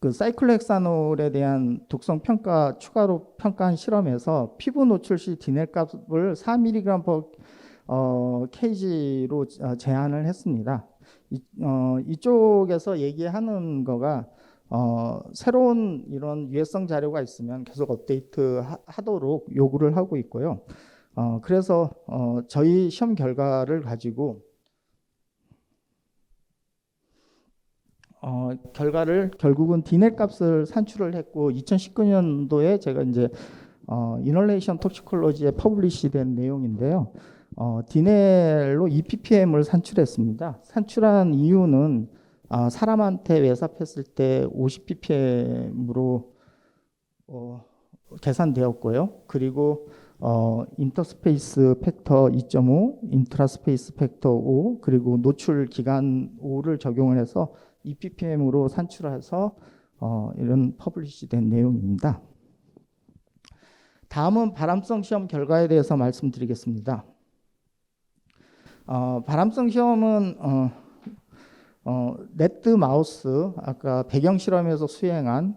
Speaker 4: 사이클로헥사놀에 대한 독성 평가 추가로 평가한 실험에서 피부 노출 시 디넬 값을 4mg/kg로 제한을 했습니다. 이쪽에서 얘기하는 거가 새로운 이런 유해성 자료가 있으면 계속 업데이트 하도록 요구를 하고 있고요. 그래서 저희 시험 결과를 가지고 결과를 결국은 디넬 값을 산출을 했고 2019년도에 제가 이제 이널레이션 톡시콜로지에 퍼블리시된 내용인데요. 디넬로 2ppm을 산출했습니다. 산출한 이유는 사람한테 외삽했을 때 50ppm으로 계산되었고요. 그리고 인터스페이스 팩터 2.5, 인트라스페이스 팩터 5, 그리고 노출 기간 5를 적용을 해서 2ppm으로 산출해서 이런 퍼블리시된 내용입니다. 다음은 발암성 시험 결과에 대해서 말씀드리겠습니다. 발암성 시험은 레드 마우스 아까 배경 실험에서 수행한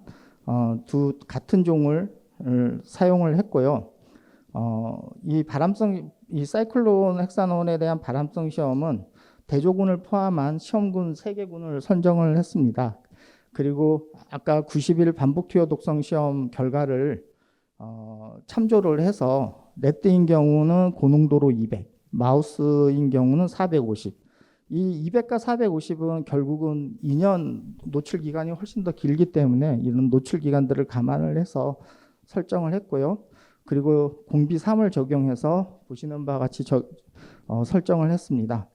Speaker 4: 두 같은 종을 사용을 했고요. 이 사이클론 헥사논에 대한 발암성 시험은 대조군을 포함한 시험군 3개군을 선정을 했습니다. 그리고 아까 90일 반복 투여 독성 시험 결과를 참조를 해서 레드인 경우는 고농도로 200, 마우스인 경우는 450. 이 200과 450은 결국은 2년 노출 기간이 훨씬 더 길기 때문에 이런 노출 기간들을 감안을 해서 설정을 했고요. 그리고 공비 3을 적용해서 보시는 바와 같이 설정을 했습니다.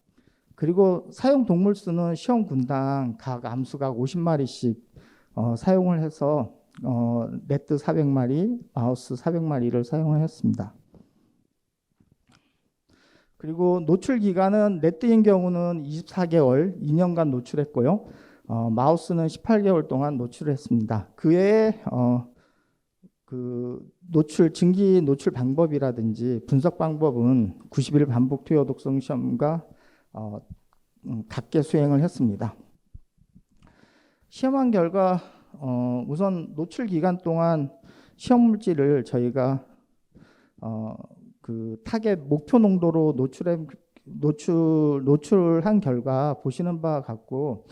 Speaker 4: 그리고 사용 동물 수는 시험 군당 각 암수각 50마리씩 사용을 해서 레드 400마리, 마우스 400마리를 사용을 했습니다. 그리고 노출 기간은 레드인 경우는 24개월, 2년간 노출했고요. 마우스는 18개월 동안 노출했습니다. 그 외에 증기 노출 방법이라든지 분석 방법은 90일 반복 투여 독성 시험과 같게 수행을 했습니다. 시험한 결과 우선 노출 기간 동안 시험 물질을 저희가 그 타겟 목표 농도로 노출한 결과 보시는 바와 같고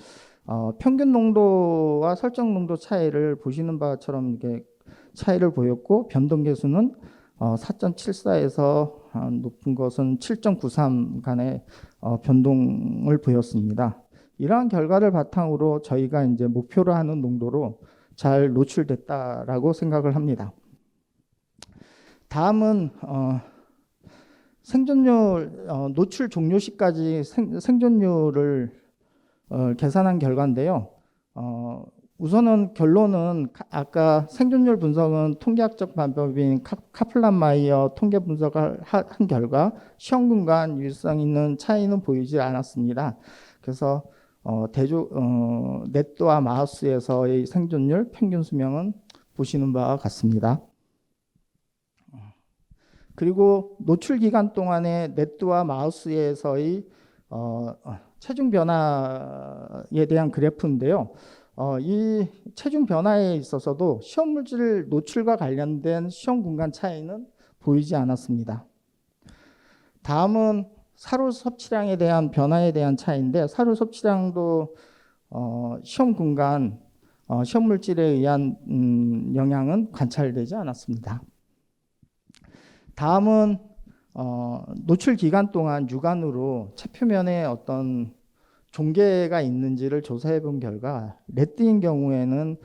Speaker 4: 평균 농도와 설정 농도 차이를 보시는 바처럼 이렇게 차이를 보였고 변동 계수는 4.74에서 높은 것은 7.93 간의 변동을 보였습니다. 이러한 결과를 바탕으로 저희가 이제 목표로 하는 농도로 잘 노출됐다라고 생각을 합니다. 다음은 생존율 노출 종료 시까지 생존율을 계산한 결과인데요. 우선은 결론은 아까 생존율 분석은 통계학적 방법인 카플란-마이어 통계 분석을 한 결과 시험군 간 유의성 있는 차이는 보이지 않았습니다. 그래서 넷도와 마우스에서의 생존율 평균 수명은 보시는 바와 같습니다. 그리고 노출 기간 동안의 넷도와 마우스에서의 체중 변화에 대한 그래프인데요. 이 체중 변화에 있어서도 시험 물질 노출과 관련된 시험 공간 차이는 보이지 않았습니다. 다음은 사료 섭취량에 대한 변화에 대한 차이인데 사료 섭취량도 시험 공간 시험 물질에 의한 영향은 관찰되지 않았습니다. 다음은 노출 기간 동안 육안으로 체표면에 어떤 종괴가 있는지를 조사해 본 결과 레드인 경우에는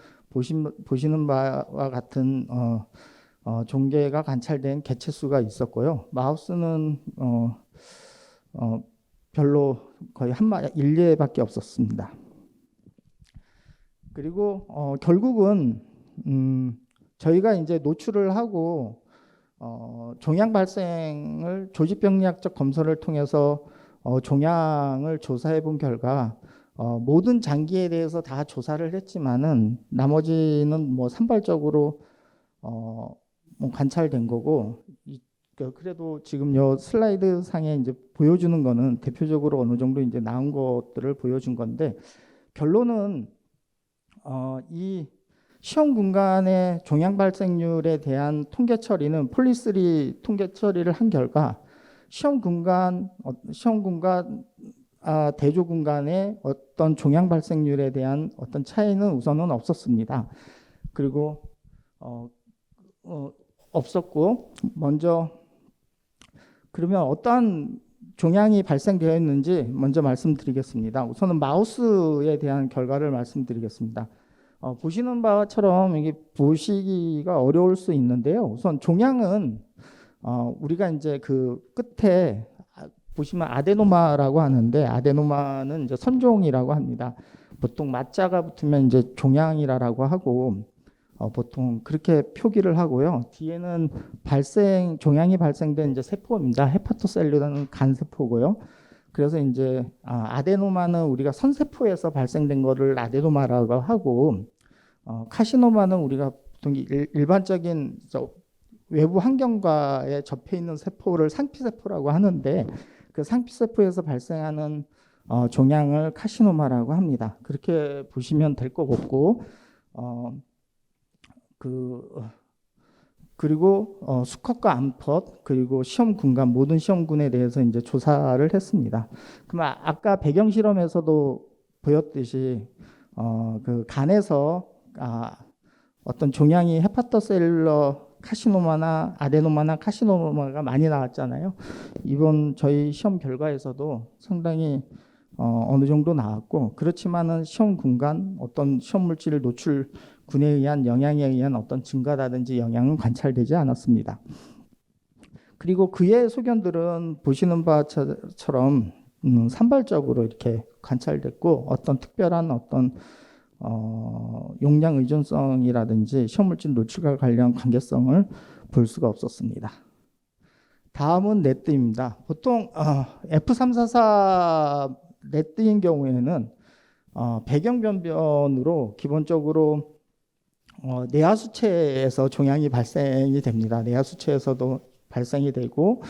Speaker 4: 보시는 바와 같은 종괴가 관찰된 개체수가 있었고요. 마우스는 별로 거의 일례밖에 없었습니다. 그리고 결국은 저희가 이제 노출을 하고 종양 발생을 조직병리학적 검사를 통해서 종양을 조사해 본 결과 모든 장기에 대해서 다 조사를 했지만은 나머지는 뭐 산발적으로 뭐 관찰된 거고 그래도 지금 요 슬라이드 상에 이제 보여주는 거는 대표적으로 어느 정도 이제 나온 것들을 보여준 건데 결론은 이 시험 공간의 종양 발생률에 대한 통계 처리는 폴리3 통계 처리를 한 결과 시험 공간 대조 공간의 어떤 종양 발생률에 대한 어떤 차이는 우선은 없었습니다. 그리고 없었고 먼저 그러면 어떠한 종양이 발생되어 있는지 먼저 말씀드리겠습니다. 우선은 마우스에 대한 결과를 말씀드리겠습니다. 보시는 바처럼 이게 보시기가 어려울 수 있는데요. 우선 종양은 우리가 이제 그 끝에 보시면 아데노마라고 하는데 아데노마는 이제 선종이라고 합니다. 보통 마자가 붙으면 이제 종양이라고 하고 보통 그렇게 표기를 하고요. 뒤에는 종양이 발생된 이제 세포입니다. 헤파토셀룰라는 간세포고요. 그래서 이제 아데노마는 우리가 선세포에서 발생된 거를 아데노마라고 하고 카시노마는 우리가 보통 일반적인 외부 환경과에 접해 있는 세포를 상피세포라고 하는데 그 상피세포에서 발생하는 종양을 카시노마라고 합니다. 그렇게 보시면 될 것 같고 그리고 수컷과 암컷 그리고 시험군간 모든 시험군에 대해서 이제 조사를 했습니다. 그럼 아까 배경 실험에서도 보였듯이 그 간에서 어떤 종양이 헤파토셀룰러 카시노마나 아데노마나 카시노마가 많이 나왔잖아요. 이번 저희 시험 결과에서도 상당히 어느 정도 나왔고 그렇지만은 시험 공간 어떤 시험 물질 노출군에 의한 영향에 의한 어떤 증가라든지 영향은 관찰되지 않았습니다. 그리고 그의 소견들은 보시는 바처럼 산발적으로 이렇게 관찰됐고 어떤 특별한 어떤 용량 의존성이라든지 시험 물질 노출과 관련 관계성을 볼 수가 없었습니다. 다음은 네트입니다. 보통 F344 네트인 경우에는 배경 변변으로 기본적으로 내하수체에서 종양이 발생이 됩니다. 내하수체에서도 발생이 되고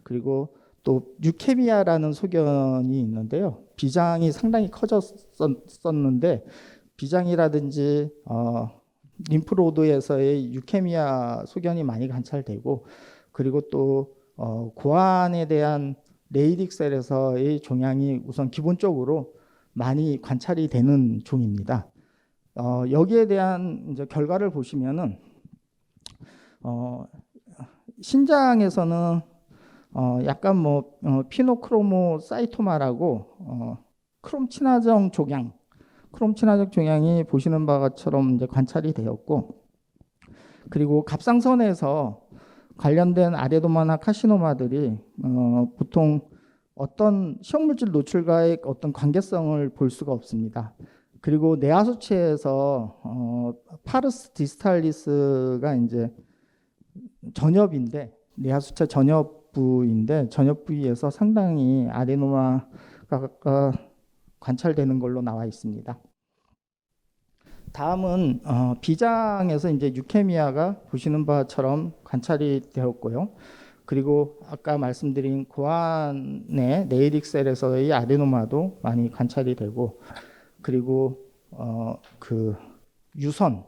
Speaker 4: 그리고 또 유케미아라는 소견이 있는데요. 비장이 상당히 커졌었는데 비장이라든지 림프노드에서의 유케미아 소견이 많이 관찰되고 그리고 또 고환에 대한 레이딕 셀에서의 종양이 우선 기본적으로 많이 관찰이 되는 종입니다. 여기에 대한 이제 결과를 보시면은 신장에서는 약간 뭐 피노크로모사이토마라고 크롬 친화적 종양, 크롬 친화적 종양이 보시는 바처럼 이제 관찰이 되었고, 그리고 갑상선에서 관련된 아데노마나 카시노마들이 보통 어떤 시험물질 노출과의 어떤 관계성을 볼 수가 없습니다. 그리고 내하수체에서 파르스 디스탈리스가 이제 전엽인데 내하수체 전엽부인데 전엽부위에서 상당히 아데노마가 관찰되는 걸로 나와 있습니다. 다음은 비장에서 이제 유케미아가 보시는 바처럼 관찰이 되었고요. 그리고 아까 말씀드린 고환의 네이릭셀에서의 아데노마도 많이 관찰이 되고, 그리고 그 유선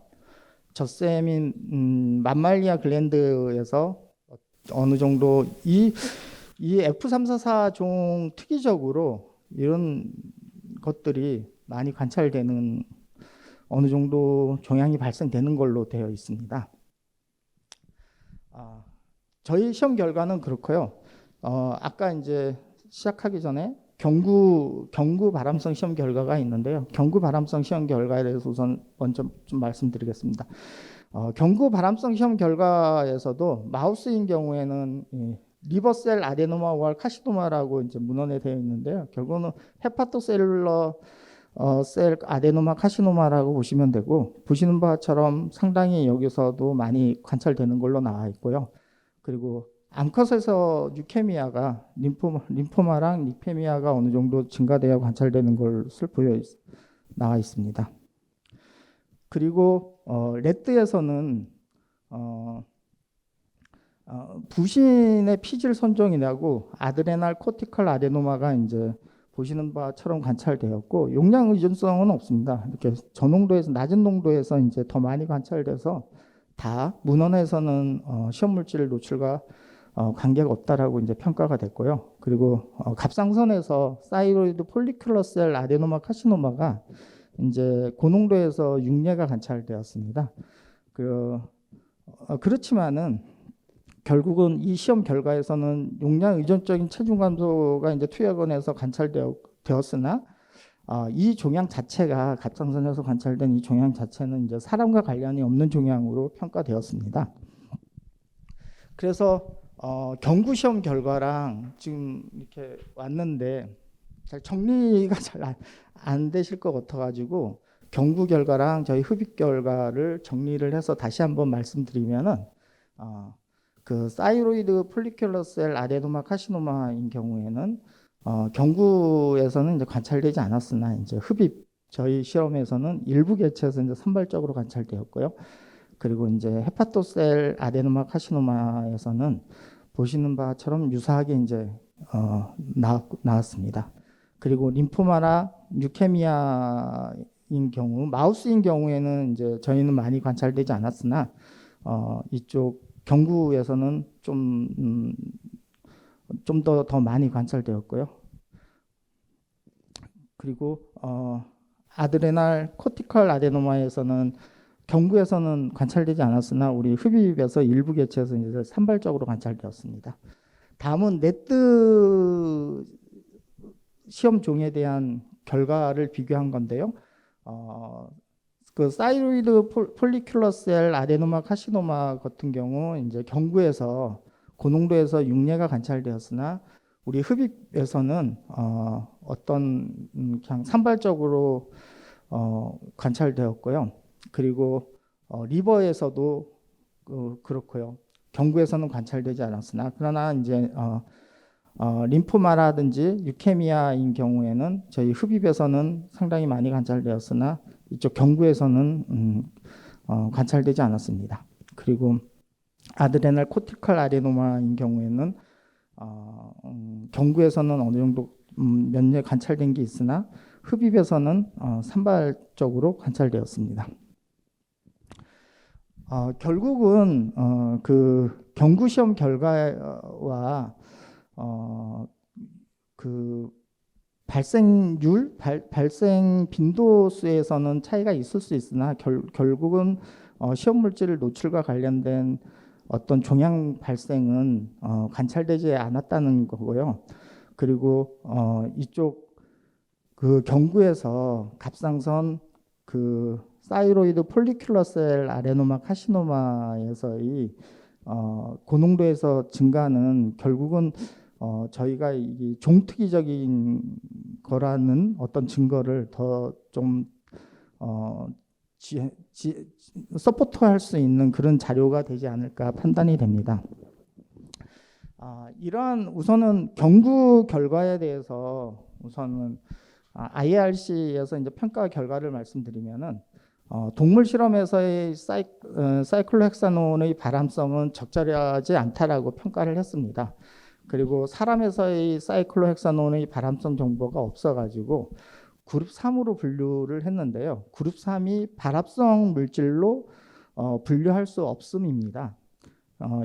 Speaker 4: 젖셈인 맘말리아 글랜드에서 어느 정도 이 F344종 특이적으로 이런 것들이 많이 관찰되는 어느 정도 종양이 발생되는 걸로 되어 있습니다. 저희 시험 결과는 그렇고요. 아까 이제 시작하기 전에 경구 바람성 시험 결과가 있는데요. 경구 바람성 시험 결과에 대해서 우선 먼저 좀 말씀드리겠습니다. 경구 바람성 시험 결과에서도 마우스인 경우에는 리버셀 아데노마 오알 카시노마라고 이제 문헌에 되어 있는데요. 결국은 헤파토셀룰러 셀 아데노마 카시노마라고 보시면 되고, 보시는 바처럼 상당히 여기서도 많이 관찰되는 걸로 나와 있고요. 그리고 암컷에서 유케미아가 림포마랑 리페미아가 어느 정도 증가되어 관찰되는 것을 나와 있습니다. 그리고 레트에서는 부신의 피질 선종이라고 아드레날 코티컬 아데노마가 이제 보시는 바처럼 관찰되었고, 용량 의존성은 없습니다. 이렇게 저농도에서 낮은 농도에서 이제 더 많이 관찰돼서 다 문헌에서는 시험 물질 노출과 관계가 없다라고 이제 평가가 됐고요. 그리고 갑상선에서 사이로이드 폴리큘러셀 아데노마 카시노마가 이제 고농도에서 육례가 관찰되었습니다. 그렇지만은 결국은 이 시험 결과에서는 용량 의존적인 체중 감소가 이제 투여건에서 관찰되었으나 이 종양 자체가 갑상선에서 관찰된 이 종양 자체는 이제 사람과 관련이 없는 종양으로 평가되었습니다. 그래서 경구 시험 결과랑 지금 이렇게 왔는데 잘 정리가 잘 안 되실 것 같아가지고 경구 결과랑 저희 흡입 결과를 정리를 해서 다시 한번 말씀드리면은 그 사이로이드 폴리큘러셀 아데노마 카시노마인 경우에는 경구에서는 이제 관찰되지 않았으나 이제 흡입 저희 실험에서는 일부 개체에서 이제 선발적으로 관찰되었고요. 그리고 이제 헤파토셀 아데노마 카시노마에서는 보시는 바처럼 유사하게 이제 나왔습니다. 그리고 림포마나 유케미아인 경우, 마우스인 경우에는 이제 저희는 많이 관찰되지 않았으나 이쪽 경구에서는 좀 더 많이 관찰되었고요. 그리고 아드레날 코티컬 아데노마에서는 경구에서는 관찰되지 않았으나 우리 흡입에서 일부 개체에서 이제 산발적으로 관찰되었습니다. 다음은 네트 시험 종에 대한 결과를 비교한 건데요. 그 사이로이드 폴리큘러셀 아데노마 카시노마 같은 경우 이제 경구에서 고농도에서 육례가 관찰되었으나 우리 흡입에서는 어떤 그냥 산발적으로 관찰되었고요. 그리고 리버에서도 그렇고요. 경구에서는 관찰되지 않았으나 그러나 이제 림포마라든지 유케미아인 경우에는 저희 흡입에서는 상당히 많이 관찰되었으나 이쪽 경구에서는 관찰되지 않았습니다. 그리고 아드레날 코티컬 아데노마인 경우에는 경구에서는 어느 정도 몇 년 관찰된 게 있으나 흡입에서는 산발적으로 관찰되었습니다. 결국은 그 경구 시험 결과와 그 발생률, 발생 빈도수에서는 차이가 있을 수 있으나 결국은 시험 물질 노출과 관련된 어떤 종양 발생은 관찰되지 않았다는 거고요. 그리고 이쪽 그 경구에서 갑상선 그 사이로이드 폴리큘러셀 아레노마 카시노마에서의 고농도에서 증가는 결국은 저희가 이 종특이적인 거라는 어떤 증거를 더 좀 서포트할 수 있는 그런 자료가 되지 않을까 판단이 됩니다. 이러한 우선은 경구 결과에 대해서 우선은 IARC에서 이제 평가 결과를 말씀드리면은 동물 실험에서의 사이클로헥사논의 바람성은 적절하지 않다라고 평가를 했습니다. 그리고 사람에서의 사이클로헥사논의 바람성 정보가 없어가지고 그룹 3으로 분류를 했는데요. 그룹 3이 발합성 물질로 분류할 수 없음입니다.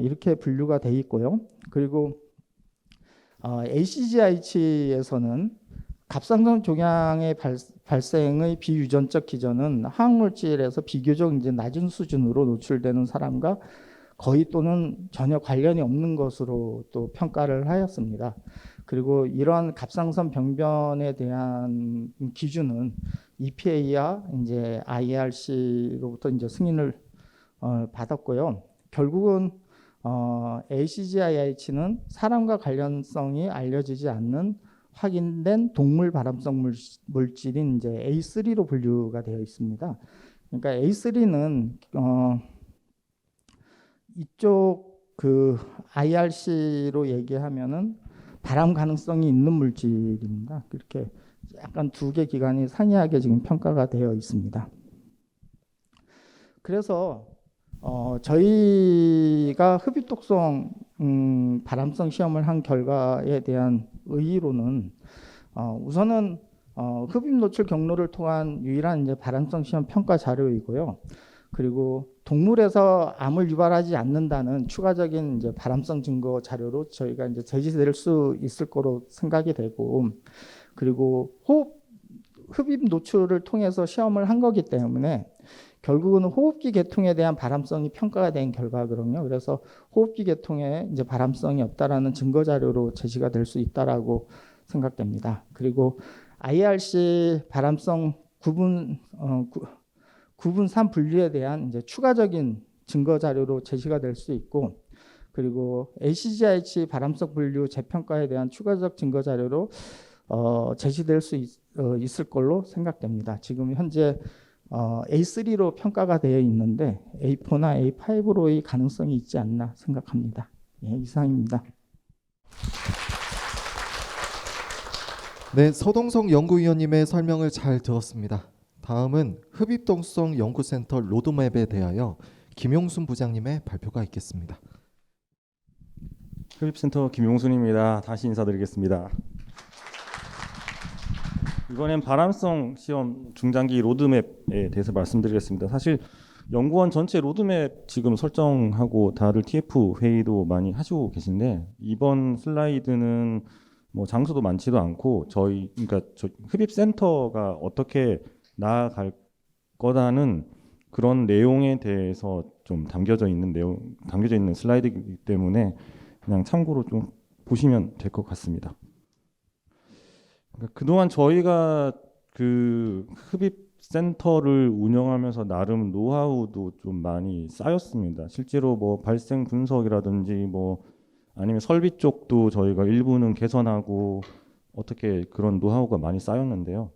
Speaker 4: 이렇게 분류가 돼 있고요. 그리고 ACGIH에서는 갑상선 종양의 발생의 비유전적 기전은 화학물질에서 비교적 이제 낮은 수준으로 노출되는 사람과 거의 또는 전혀 관련이 없는 것으로 또 평가를 하였습니다. 그리고 이러한 갑상선 병변에 대한 기준은 EPA와 이제 IARC로부터 이제 승인을 받았고요. 결국은 ACGIH는 사람과 관련성이 알려지지 않는 확인된 동물 발암성 물질인 이제 A3로 분류가 되어 있습니다. 그러니까 A3는 이쪽 그 IRC로 얘기하면은 발암 가능성이 있는 물질입니다. 그렇게 약간 두 개 기관이 상이하게 지금 평가가 되어 있습니다. 그래서 저희가 흡입독성 발암성 시험을 한 결과에 대한 의의로는 우선은 흡입 노출 경로를 통한 유일한 이제 발암성 시험 평가 자료이고요. 그리고 동물에서 암을 유발하지 않는다는 추가적인 이제 발암성 증거 자료로 저희가 이제 제시될 수 있을 거로 생각이 되고, 그리고 흡입 노출을 통해서 시험을 한 거기 때문에 결국은 호흡기 계통에 대한 발암성이 평가가 된 결과거든요. 그래서 호흡기 계통에 이제 발암성이 없다라는 증거 자료로 제시가 될 수 있다라고 생각됩니다. 그리고 IRC 발암성 구분 3 분류에 대한 이제 추가적인 증거 자료로 제시가 될 수 있고, 그리고 ACGIH 발암성 분류 재평가에 대한 추가적 증거 자료로 제시될 수 있을 걸로 생각됩니다. 지금 현재 A3로 평가가 되어 있는데 A4나 A5로의 가능성이 있지 않나 생각합니다. 예, 이상입니다.
Speaker 1: 네, 서동석 연구위원님의 설명을 잘 들었습니다. 다음은 흡입독성 연구센터 로드맵에 대하여 김용순 부장님의 발표가 있겠습니다.
Speaker 3: 흡입센터 김용순입니다. 다시 인사드리겠습니다. 이번엔 발암성 시험 중장기 로드맵에 대해서 말씀드리겠습니다. 사실 연구원 전체 로드맵 지금 설정하고 다들 TF 회의도 많이 하시고 계신데, 이번 슬라이드는 뭐 장소도 많지도 않고 그러니까 흡입센터가 어떻게 나아갈 거라는 그런 내용에 대해서 좀 담겨져 있는 슬라이드이기 때문에 그냥 참고로 좀 보시면 될 것 같습니다. 그동안 저희가 그 흡입 센터를 운영하면서 나름 노하우도 좀 많이 쌓였습니다. 실제로 뭐 발생 분석이라든지 뭐 아니면 설비 쪽도 저희가 일부는 개선하고 어떻게 그런 노하우가 많이 쌓였는데요.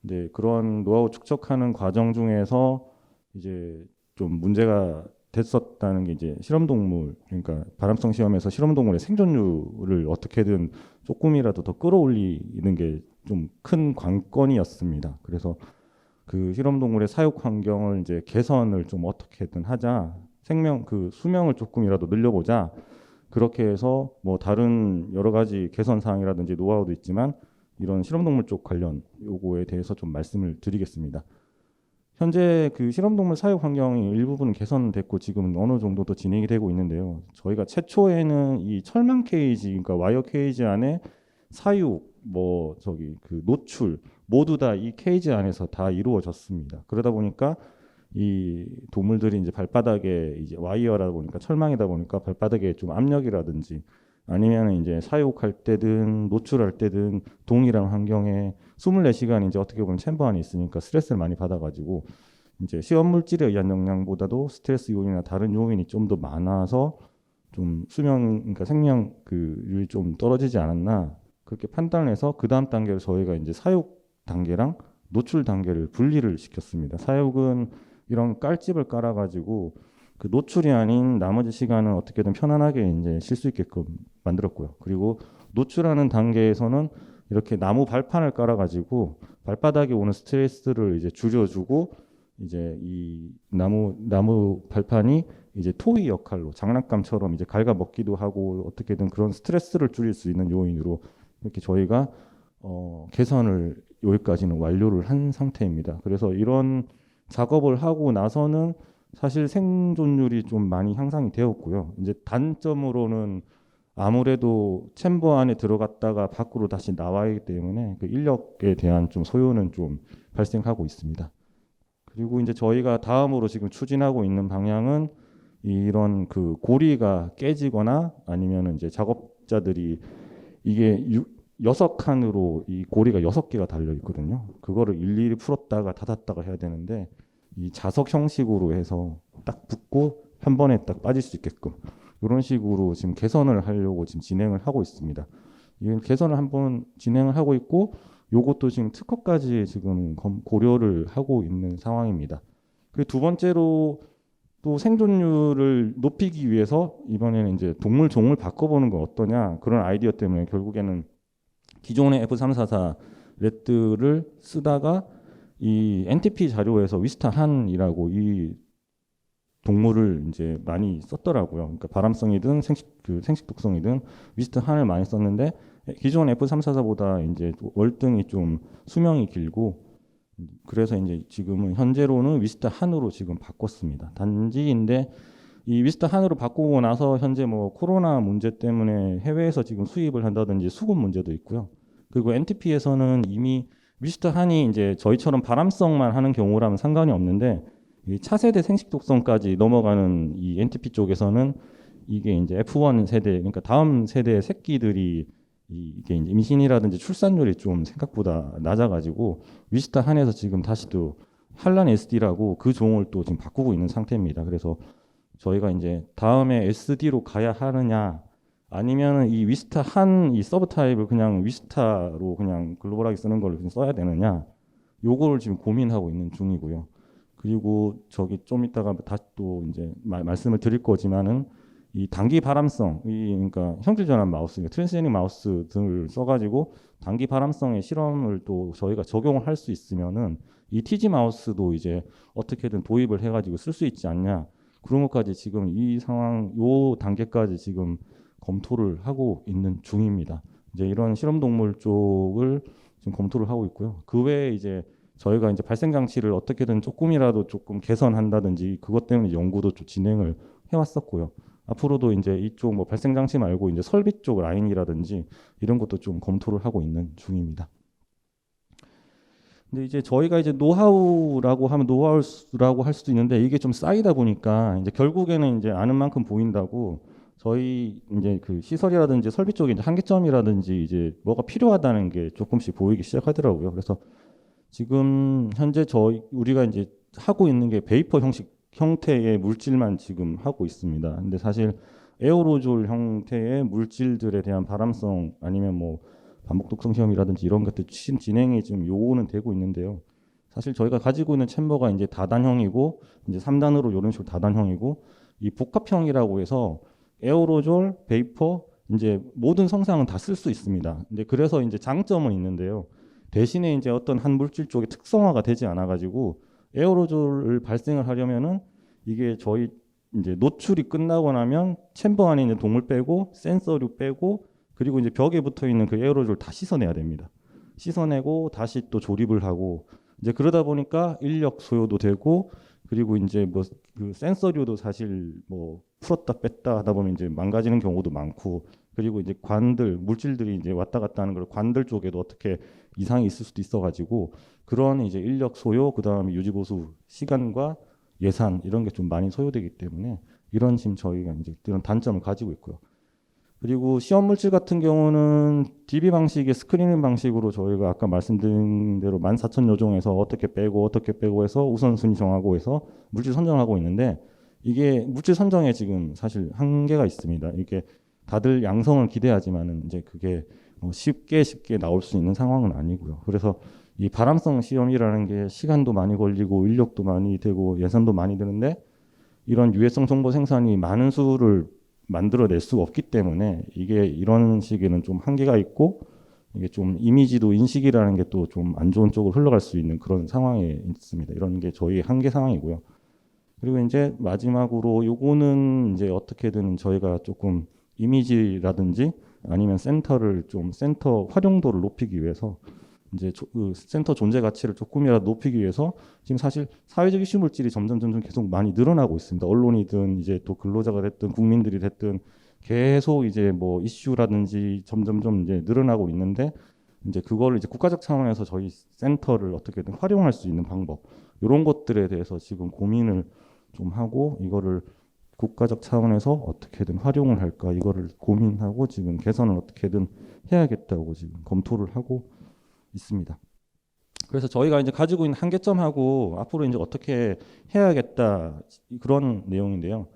Speaker 3: 근데 그런 노하우 축적하는 과정 중에서 이제 좀 문제가 됐었다는 게 이제 실험동물, 그러니까 발암성 시험에서 실험동물의 생존율을 어떻게든 조금이라도 더 끌어올리는 게 좀 큰 관건이었습니다. 그래서 그 실험동물의 사육 환경을 이제 개선을 좀 어떻게든 하자, 수명을 조금이라도 늘려보자, 그렇게 해서 뭐 다른 여러 가지 개선 사항이라든지 노하우도 있지만 이런 실험동물 쪽 관련 요거에 대해서 좀 말씀을 드리겠습니다. 현재 그 실험동물 사육 환경이 일부분 개선됐고 지금은 어느 정도 더 진행이 되고 있는데요. 저희가 최초에는 이 철망 케이지, 그러니까 와이어 케이지 안에 사육, 뭐 저기 그 노출 모두 다 이 케이지 안에서 다 이루어졌습니다. 그러다 보니까 이 동물들이 이제 발바닥에 이제 와이어라다 보니까 철망이다 보니까 발바닥에 좀 압력이라든지 아니면 이제 사육할 때든 노출할 때든 동일한 환경에 24시간 이제 어떻게 보면 챔버 안에 있으니까 스트레스를 많이 받아가지고 이제 시험 물질에 의한 영향보다도 스트레스 요인이나 다른 요인이 좀 더 많아서 좀 수명, 그러니까 생명률이 좀 떨어지지 않았나 그렇게 판단해서 그 다음 단계로 저희가 이제 사육 단계랑 노출 단계를 분리를 시켰습니다. 사육은 이런 깔집을 깔아가지고 그 노출이 아닌 나머지 시간은 어떻게든 편안하게 이제 쉴 수 있게끔 만들었고요. 그리고 노출하는 단계에서는 이렇게 나무 발판을 깔아가지고 발바닥에 오는 스트레스를 이제 줄여주고 이제 이 나무 발판이 이제 토이 역할로 장난감처럼 이제 갉아먹기도 하고 어떻게든 그런 스트레스를 줄일 수 있는 요인으로 이렇게 저희가 개선을 여기까지는 완료를 한 상태입니다. 그래서 이런 작업을 하고 나서는 사실 생존율이 좀 많이 향상이 되었고요. 이제 단점으로는 아무래도 챔버 안에 들어갔다가 밖으로 다시 나와야 하기 때문에 그 인력에 대한 좀 소요는 좀 발생하고 있습니다. 그리고 이제 저희가 다음으로 지금 추진하고 있는 방향은 이런 그 고리가 깨지거나 아니면 이제 작업자들이 이게 6칸으로 이 고리가 6개가 달려 있거든요. 그거를 일일이 풀었다가 닫았다가 해야 되는데 이 자석 형식으로 해서 딱 붙고 한 번에 딱 빠질 수 있게끔 이런 식으로 지금 개선을 하려고 지금 진행을 하고 있습니다. 이 개선을 한번 진행을 하고 있고 요것도 지금 특허까지 지금 고려를 하고 있는 상황입니다. 그리고 두 번째로 또 생존율을 높이기 위해서 이번에는 이제 동물 종을 바꿔보는 건 어떠냐 그런 아이디어 때문에 결국에는 기존의 F344 레드를 쓰다가 이 NTP 자료에서 위스타 한이라고 이 동물을 이제 많이 썼더라고요. 그러니까 바람성이든 생식 독성이든 위스타 한을 많이 썼는데 기존 F344보다 이제 월등히 좀 수명이 길고 그래서 이제 지금은 현재로는 위스타 한으로 지금 바꿨습니다. 단지인데 이 위스타 한으로 바꾸고 나서 현재 뭐 코로나 문제 때문에 해외에서 지금 수입을 한다든지 수급 문제도 있고요. 그리고 NTP에서는 이미 위스타 한이 이제 저희처럼 바람성만 하는 경우라면 상관이 없는데 이 차세대 생식 독성까지 넘어가는 이 NTP 쪽에서는 이게 이제 F1 세대 그러니까 다음 세대의 새끼들이 이게 이제 임신이라든지 출산율이 좀 생각보다 낮아가지고 위스타 한에서 지금 다시 또 한란 SD라고 그 종을 또 지금 바꾸고 있는 상태입니다. 그래서 저희가 이제 다음에 SD로 가야 하느냐 아니면은 이 위스타 한 이 서브 타입을 그냥 위스타로 그냥 글로벌하게 쓰는 걸 그냥 써야 되느냐 요거를 지금 고민하고 있는 중이고요. 그리고 저기 좀 이따가 다시 또 이제 말씀을 드릴 거지만은 이 단기 바람성, 그러니까 형질 전환 마우스, 트랜스제닉 마우스 등을 써가지고 단기 바람성의 실험을 또 저희가 적용을 할 수 있으면은 이 TG 마우스도 이제 어떻게든 도입을 해가지고 쓸 수 있지 않냐 그런 것까지 지금 이 상황, 요 단계까지 지금 검토를 하고 있는 중입니다. 이제 이런 실험 동물 쪽을 지금 검토를 하고 있고요. 그 외에 이제 저희가 이제 발생 장치를 어떻게든 조금이라도 조금 개선한다든지 그것 때문에 연구도 좀 진행을 해왔었고요. 앞으로도 이제 이쪽 뭐 발생 장치 말고 이제 설비 쪽 라인이라든지 이런 것도 좀 검토를 하고 있는 중입니다. 근데 이제 저희가 이제 노하우라고 하면 노하우라고 할 수도 있는데 이게 좀 쌓이다 보니까 이제 결국에는 이제 아는 만큼 보인다고 저희 이제 그 시설이라든지 설비 쪽에 이제 한계점이라든지 이제 뭐가 필요하다는 게 조금씩 보이기 시작하더라고요. 그래서 지금 현재 우리가 이제 하고 있는 게 베이퍼 형태의 물질만 지금 하고 있습니다. 근데 사실 에어로졸 형태의 물질들에 대한 발암성 아니면 뭐 반복 독성 시험이라든지 이런 것들 진행이 지금 요구는 되고 있는데요. 사실 저희가 가지고 있는 챔버가 이제 다단형이고 이제 3단으로 이런 식으로 다단형이고 이 복합형이라고 해서 에어로졸, 베이퍼 이제 모든 성상은 다 쓸 수 있습니다. 근데 그래서 이제 장점은 있는데요. 대신에 이제 어떤 한 물질 쪽에 특성화가 되지 않아 가지고 에어로졸을 발생을 하려면은 이게 저희 이제 노출이 끝나고 나면 챔버 안에 있는 동물 빼고 센서류 빼고 그리고 이제 벽에 붙어 있는 그 에어로졸 다 씻어내야 됩니다. 씻어내고 다시 또 조립을 하고 이제 그러다 보니까 인력 소요도 되고 그리고 이제 뭐 그 센서류도 사실 뭐 풀었다 뺐다 하다 보면 이제 망가지는 경우도 많고 그리고 이제 관들 물질들이 이제 왔다 갔다 하는 걸 관들 쪽에도 어떻게 이상이 있을 수도 있어가지고 그런 이제 인력 소요 그다음에 유지 보수 시간과 예산 이런 게 좀 많이 소요되기 때문에 이런 지금 저희가 이제 이런 단점을 가지고 있고요. 그리고 시험 물질 같은 경우는 DB 방식의 스크리닝 방식으로 저희가 아까 말씀드린 대로 14,000여 종에서 어떻게 빼고 해서 우선순위 정하고 해서 물질 선정하고 있는데 이게 물질 선정에 지금 사실 한계가 있습니다. 이게 다들 양성을 기대하지만은 이제 그게 쉽게 나올 수 있는 상황은 아니고요. 그래서 이 바람성 시험이라는 게 시간도 많이 걸리고 인력도 많이 되고 예산도 많이 드는데 이런 유해성 정보 생산이 많은 수를 만들어낼 수가 없기 때문에 이게 이런 식에는 좀 한계가 있고 이게 좀 이미지도 인식이라는 게 또 좀 안 좋은 쪽으로 흘러갈 수 있는 그런 상황에 있습니다. 이런 게 저희 한계 상황이고요. 그리고 이제 마지막으로 요거는 이제 어떻게든 저희가 조금 이미지라든지 아니면 센터 활용도를 높이기 위해서 이제 그 센터 존재 가치를 조금이라도 높이기 위해서 지금 사실 사회적 이슈 물질이 점점 계속 많이 늘어나고 있습니다. 언론이든 이제 또 근로자가 됐든 국민들이 됐든 계속 이제 뭐 이슈라든지 점점 이제 늘어나고 있는데 이제 그걸 이제 국가적 차원에서 저희 센터를 어떻게든 활용할 수 있는 방법 이런 것들에 대해서 지금 고민을 좀 하고 이거를 국가적 차원에서 어떻게든 활용을 할까 이거를 고민하고 지금 개선을 어떻게든 해야겠다고 지금 검토를 하고 있습니다. 그래서 저희가 이제 가지고 있는 한계점하고 앞으로 이제 어떻게 해야겠다 그런 내용인데요.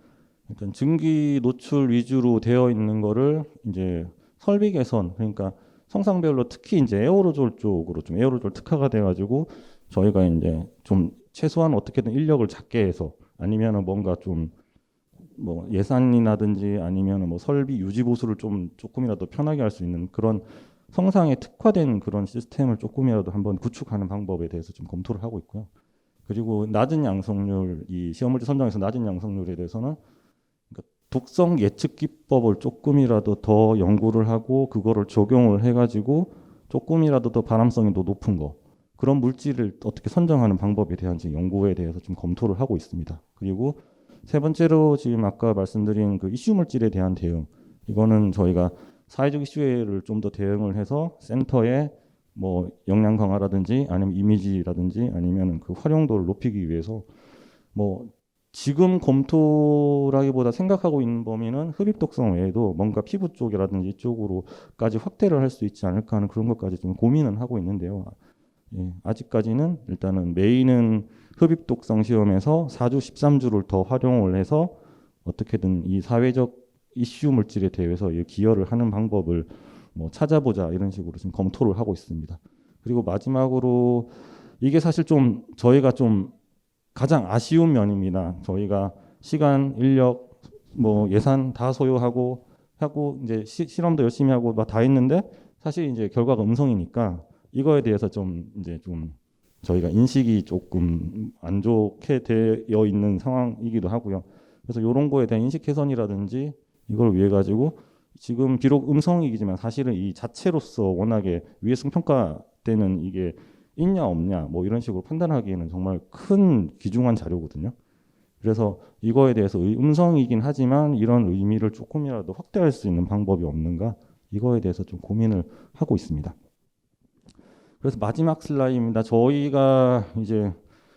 Speaker 3: 그러니까 증기 노출 위주로 되어 있는 거를 이제 설비 개선 그러니까 성상별로 특히 이제 에어로졸 쪽으로 좀 에어로졸 특화가 돼가지고 저희가 이제 좀 최소한 어떻게든 인력을 작게 해서 아니면은 뭔가 좀 뭐 예산이라든지 아니면은 뭐 설비 유지 보수를 좀 조금이라도 편하게 할 수 있는 그런 성상에 특화된 그런 시스템을 조금이라도 한번 구축하는 방법에 대해서 좀 검토를 하고 있고요. 그리고 낮은 양성률, 이 시험물질 선정에서 낮은 양성률에 대해서는 그러니까 독성 예측 기법을 조금이라도 더 연구를 하고 그거를 적용을 해가지고 조금이라도 더 발암성이 더 높은 거 그런 물질을 어떻게 선정하는 방법에 대한 지금 연구에 대해서 좀 검토를 하고 있습니다. 그리고 세 번째로 지금 아까 말씀드린 그 이슈 물질에 대한 대응 이거는 저희가 사회적 이슈를 좀 더 대응을 해서 센터에 뭐 역량 강화라든지 아니면 이미지라든지 아니면 그 활용도를 높이기 위해서 뭐 지금 검토라기보다 생각하고 있는 범위는 흡입 독성 외에도 뭔가 피부 쪽이라든지 이쪽으로까지 확대를 할 수 있지 않을까 하는 그런 것까지 좀 고민은 하고 있는데요. 예, 아직까지는 일단은 메인은 흡입 독성 시험에서 4주 13주를 더 활용을 해서 어떻게든 이 사회적 이슈 물질에 대해서 기여를 하는 방법을 뭐 찾아보자 이런 식으로 지금 검토를 하고 있습니다. 그리고 마지막으로 이게 사실 좀 저희가 좀 가장 아쉬운 면입니다. 저희가 시간, 인력, 뭐 예산 다 소요하고 이제 실험도 열심히 하고 막 다 했는데 사실 이제 결과가 음성이니까 이거에 대해서 좀 이제 좀 저희가 인식이 조금 안 좋게 되어 있는 상황이기도 하고요. 그래서 이런 거에 대한 인식 개선이라든지 이걸 위해 가지고 지금 비록 음성이지만 사실은 이 자체로서 워낙에 위해성 평가되는 이게 있냐 없냐 뭐 이런 식으로 판단하기에는 정말 큰 귀중한 자료거든요. 그래서 이거에 대해서 음성이긴 하지만 이런 의미를 조금이라도 확대할 수 있는 방법이 없는가 이거에 대해서 좀 고민을 하고 있습니다. 그래서 마지막 슬라이드입니다. 저희가 이제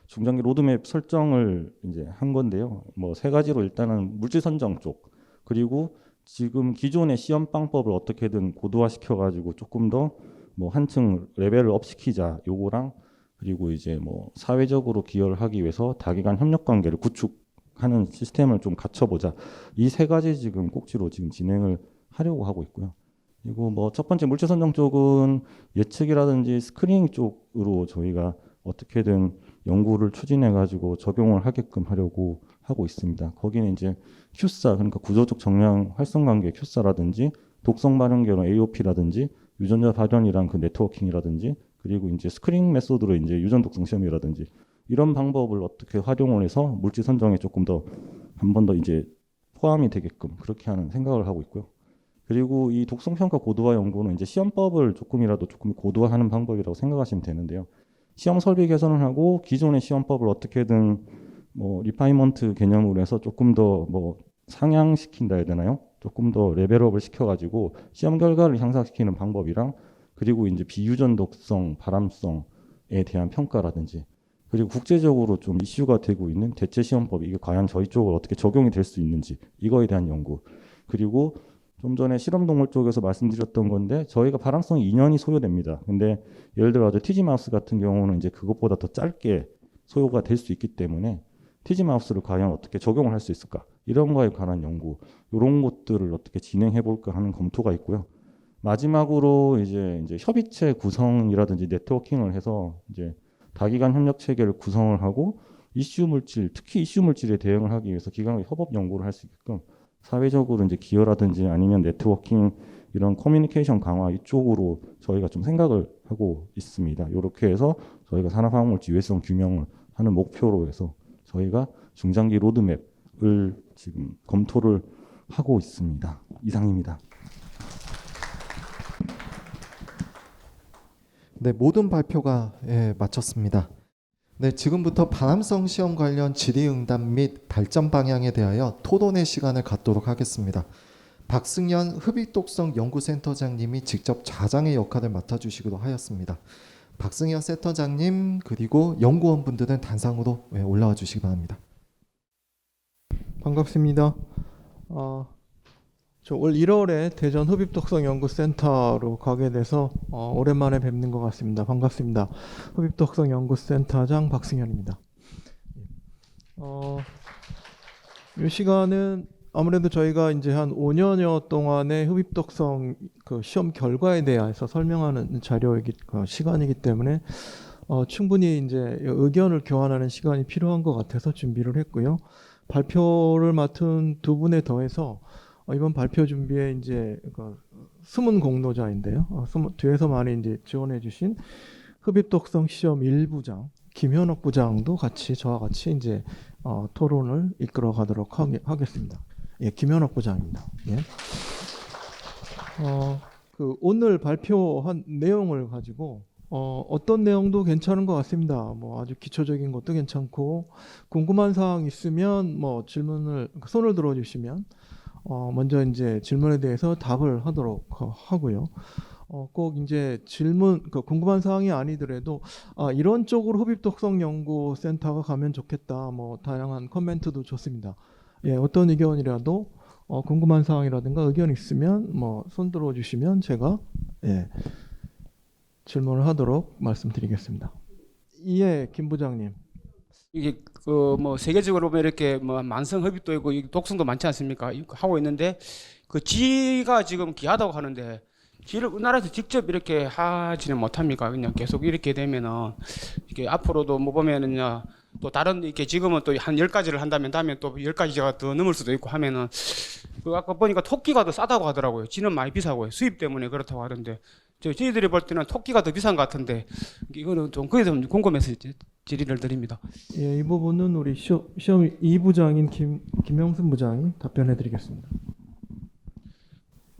Speaker 3: 중장기 로드맵 설정을 이제 한 건데요. 뭐 세 가지로 일단은 물질 선정 쪽 그리고 지금 기존의 시험 방법을 어떻게든 고도화시켜 가지고 조금 더 뭐 한층 레벨을 업 시키자 요거랑 그리고 이제 뭐 사회적으로 기여를 하기 위해서 다기관 협력 관계를 구축하는 시스템을 좀 갖춰보자. 이 세 가지 지금 꼭지로 지금 진행을 하려고 하고 있고요. 그리고 뭐 첫 번째 물질 선정 쪽은 예측이라든지 스크리닝 쪽으로 저희가 어떻게든 연구를 추진해 가지고 적용을 하게끔 하려고 하고 있습니다. 거기는 이제 큐사 그러니까 구조적 정량 활성 관계 큐사라든지 독성 발현 결혼 AOP라든지 유전자 발현이랑 그 네트워킹이라든지 그리고 이제 스크리닝 메소드로 이제 유전 독성 시험이라든지 이런 방법을 어떻게 활용을 해서 물질 선정에 조금 더 한 번 더 이제 포함이 되게끔 그렇게 하는 생각을 하고 있고요. 그리고 이 독성평가 고도화 연구는 이제 시험법을 조금 고도화하는 방법이라고 생각하시면 되는데요. 시험 설비 개선을 하고 기존의 시험법을 어떻게든 뭐 리파이먼트 개념으로 해서 조금 더 뭐 상향시킨다 해야 되나요? 조금 더 레벨업을 시켜가지고 시험 결과를 향상시키는 방법이랑 그리고 이제 비유전 독성, 발암성에 대한 평가라든지 그리고 국제적으로 좀 이슈가 되고 있는 대체 시험법 이게 과연 저희 쪽으로 어떻게 적용이 될 수 있는지 이거에 대한 연구 그리고 좀 전에 실험동물 쪽에서 말씀드렸던 건데 저희가 발암성이 2년이 소요됩니다. 근데 예를 들어 티지마우스 같은 경우는 이제 그것보다 더 짧게 소요가 될 수 있기 때문에 티지마우스를 과연 어떻게 적용을 할 수 있을까 이런 거에 관한 연구 이런 것들을 어떻게 진행해 볼까 하는 검토가 있고요. 마지막으로 이제 협의체 구성이라든지 네트워킹을 해서 이제 다기관 협력 체계를 구성을 하고 이슈 물질, 특히 이슈 물질에 대응을 하기 위해서 기관 협업 연구를 할 수 있게끔 사회적으로 이제 기여라든지 아니면 네트워킹 이런 커뮤니케이션 강화 이쪽으로 저희가 좀 생각을 하고 있습니다. 이렇게 해서 저희가 산업화학물질 유해성 규명을 하는 목표로 해서 저희가 중장기 로드맵을 지금 검토를 하고 있습니다. 이상입니다.
Speaker 1: 네, 모든 발표가 마쳤습니다. 네, 지금부터 반암성 시험 관련 질의응답 및 발전 방향에 대하여 토론의 시간을 갖도록 하겠습니다. 박승현 흡입독성 연구센터장님이 직접 좌장의 역할을 맡아주시기로 하였습니다. 박승현 센터장님 그리고 연구원분들은 단상으로 올라와 주시기 바랍니다.
Speaker 5: 반갑습니다. 저 올 1월에 대전 흡입독성연구센터로 가게 돼서 오랜만에 뵙는 것 같습니다. 반갑습니다. 흡입독성연구센터장 박승현입니다. 이 시간은 아무래도 저희가 이제 한 5년여 동안의 흡입독성 그 시험 결과에 대해서 설명하는 시간이기 때문에 충분히 이제 의견을 교환하는 시간이 필요한 것 같아서 준비를 했고요. 발표를 맡은 두 분에 더해서 이번 발표 준비에 이제 숨은 공로자인데요. 뒤에서 많이 이제 지원해주신 흡입독성 시험 1부장 김현옥 부장도 같이 저와 같이 이제 토론을 이끌어 가도록 하겠습니다. 예, 김현옥 부장입니다. 예. 오늘 발표한 내용을 가지고 어떤 내용도 괜찮은 것 같습니다. 뭐 아주 기초적인 것도 괜찮고 궁금한 사항 있으면 뭐 질문을 손을 들어주시면 먼저 이제 질문에 대해서 답을 하도록 하고요. 꼭 이제 궁금한 사항이 아니더라도 이런 쪽으로 흡입독성 연구센터가 가면 좋겠다. 뭐 다양한 코멘트도 좋습니다. 예, 어떤 의견이라도 궁금한 사항이라든가 의견 있으면 뭐 손 들어주시면 제가 질문을 하도록 말씀드리겠습니다. 예, 김 부장님.
Speaker 6: 이게 뭐 세계적으로 보면 이렇게 뭐 만성 흡입도 있고 독성도 많지 않습니까? 하고 있는데 그 지가 지금 귀하다고 하는데 지를 우리나라에서 직접 이렇게 하지는 못합니까? 그냥 계속 이렇게 되면은 이게 앞으로도 뭐 보면은요 또 다른 이렇게 지금은 또 한 10가지를 한다면 다음에 또 10가지가 더 넘을 수도 있고 하면은 아까 보니까 토끼가 더 싸다고 하더라고요. 지는 많이 비싸고요. 수입 때문에 그렇다고 하던데 저희들이 볼 때는 토끼가 더 비싼 것 같은데 이거는 좀 그게 좀 궁금해서 질의를 드립니다.
Speaker 5: 예, 이 부분은 우리 시험 2부장인 김영순 부장이 답변해 드리겠습니다.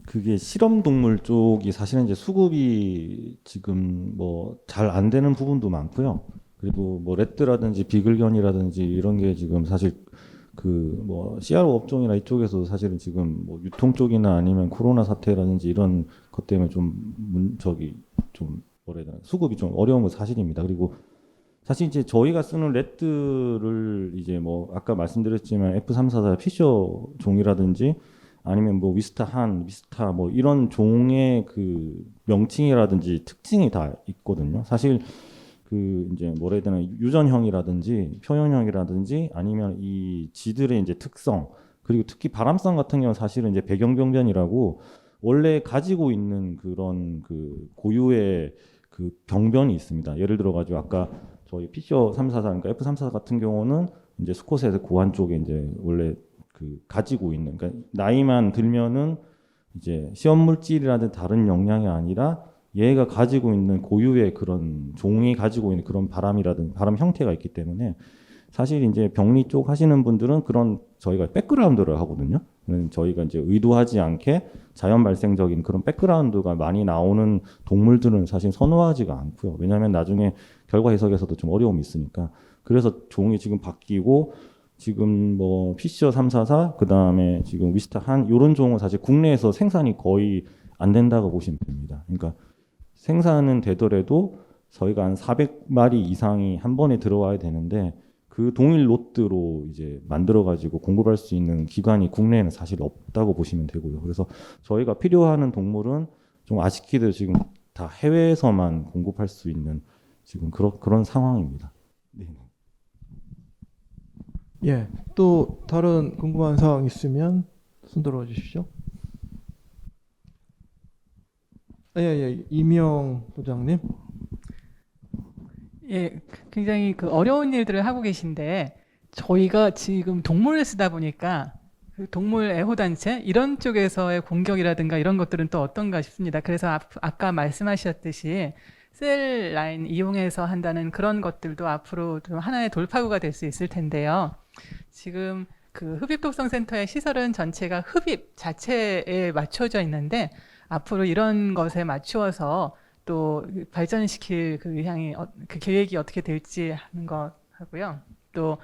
Speaker 3: 그게 실험 동물 쪽이 사실은 이제 수급이 지금 뭐 잘 안 되는 부분도 많고요. 그리고 뭐 래트라든지 비글견이라든지 이런 게 지금 사실 그 뭐 CRO 업종이나 이쪽에서 사실은 지금 뭐 유통 쪽이나 아니면 코로나 사태라든지 이런 것 때문에 좀 뭐라 해야 되나 수급이 좀 어려운 건 사실입니다. 그리고 사실 이제 저희가 쓰는 래트를 이제 뭐 아까 말씀드렸지만 F344 피셔 종이라든지 아니면 뭐 미스타 뭐 이런 종의 그 명칭이라든지 특징이 다 있거든요. 사실 그 이제 뭐라 해야 되나 유전형이라든지 표현형이라든지 아니면 이 지들의 이제 특성 그리고 특히 발암성 같은 경우는 사실은 이제 배경병변이라고 원래 가지고 있는 그런 그 고유의 그 병변이 있습니다. 예를 들어 가지고 아까 저희 피셔 344 그러니까 F344 같은 경우는 이제 수컷의 고환 쪽에 이제 원래 그 가지고 있는 그러니까 나이만 들면은 이제 시험 물질이라든지 다른 영양이 아니라 얘가 가지고 있는 고유의 그런 종이 가지고 있는 그런 바람이라든지 바람 형태가 있기 때문에 사실 이제 병리 쪽 하시는 분들은 그런 저희가 백그라운드를 하거든요. 저희가 이제 의도하지 않게 자연 발생적인 그런 백그라운드가 많이 나오는 동물들은 사실 선호하지가 않고요. 왜냐하면 나중에 결과 해석에서도 좀 어려움이 있으니까. 그래서 종이 지금 바뀌고 지금 뭐 피셔 344 그다음에 지금 위스타 한 이런 종은 사실 국내에서 생산이 거의 안 된다고 보시면 됩니다. 그러니까 생산은 되더라도 저희가 한 400마리 이상이 한 번에 들어와야 되는데 그 동일 롯드로 이제 만들어 가지고 공급할 수 있는 기관이 국내에는 사실 없다고 보시면 되고요. 그래서 저희가 필요하는 동물은 좀 아쉽게도 지금 다 해외에서만 공급할 수 있는 지금 그런 상황입니다. 네.
Speaker 5: 예, 또 다른 궁금한 사항 있으면 손 들어 주십시오. 예, 이명 부장님.
Speaker 7: 예, 굉장히 그 어려운 일들을 하고 계신데 저희가 지금 동물을 쓰다 보니까 그 동물 애호단체 이런 쪽에서의 공격이라든가 이런 것들은 또 어떤가 싶습니다. 그래서 아까 말씀하셨듯이 셀 라인 이용해서 한다는 그런 것들도 앞으로 좀 하나의 돌파구가 될 수 있을 텐데요. 지금 그 흡입독성 센터의 시설은 전체가 흡입 자체에 맞춰져 있는데 앞으로 이런 것에 맞추어서 또 발전시킬 그 향이 그 계획이 어떻게 될지 하는 것 하고요. 또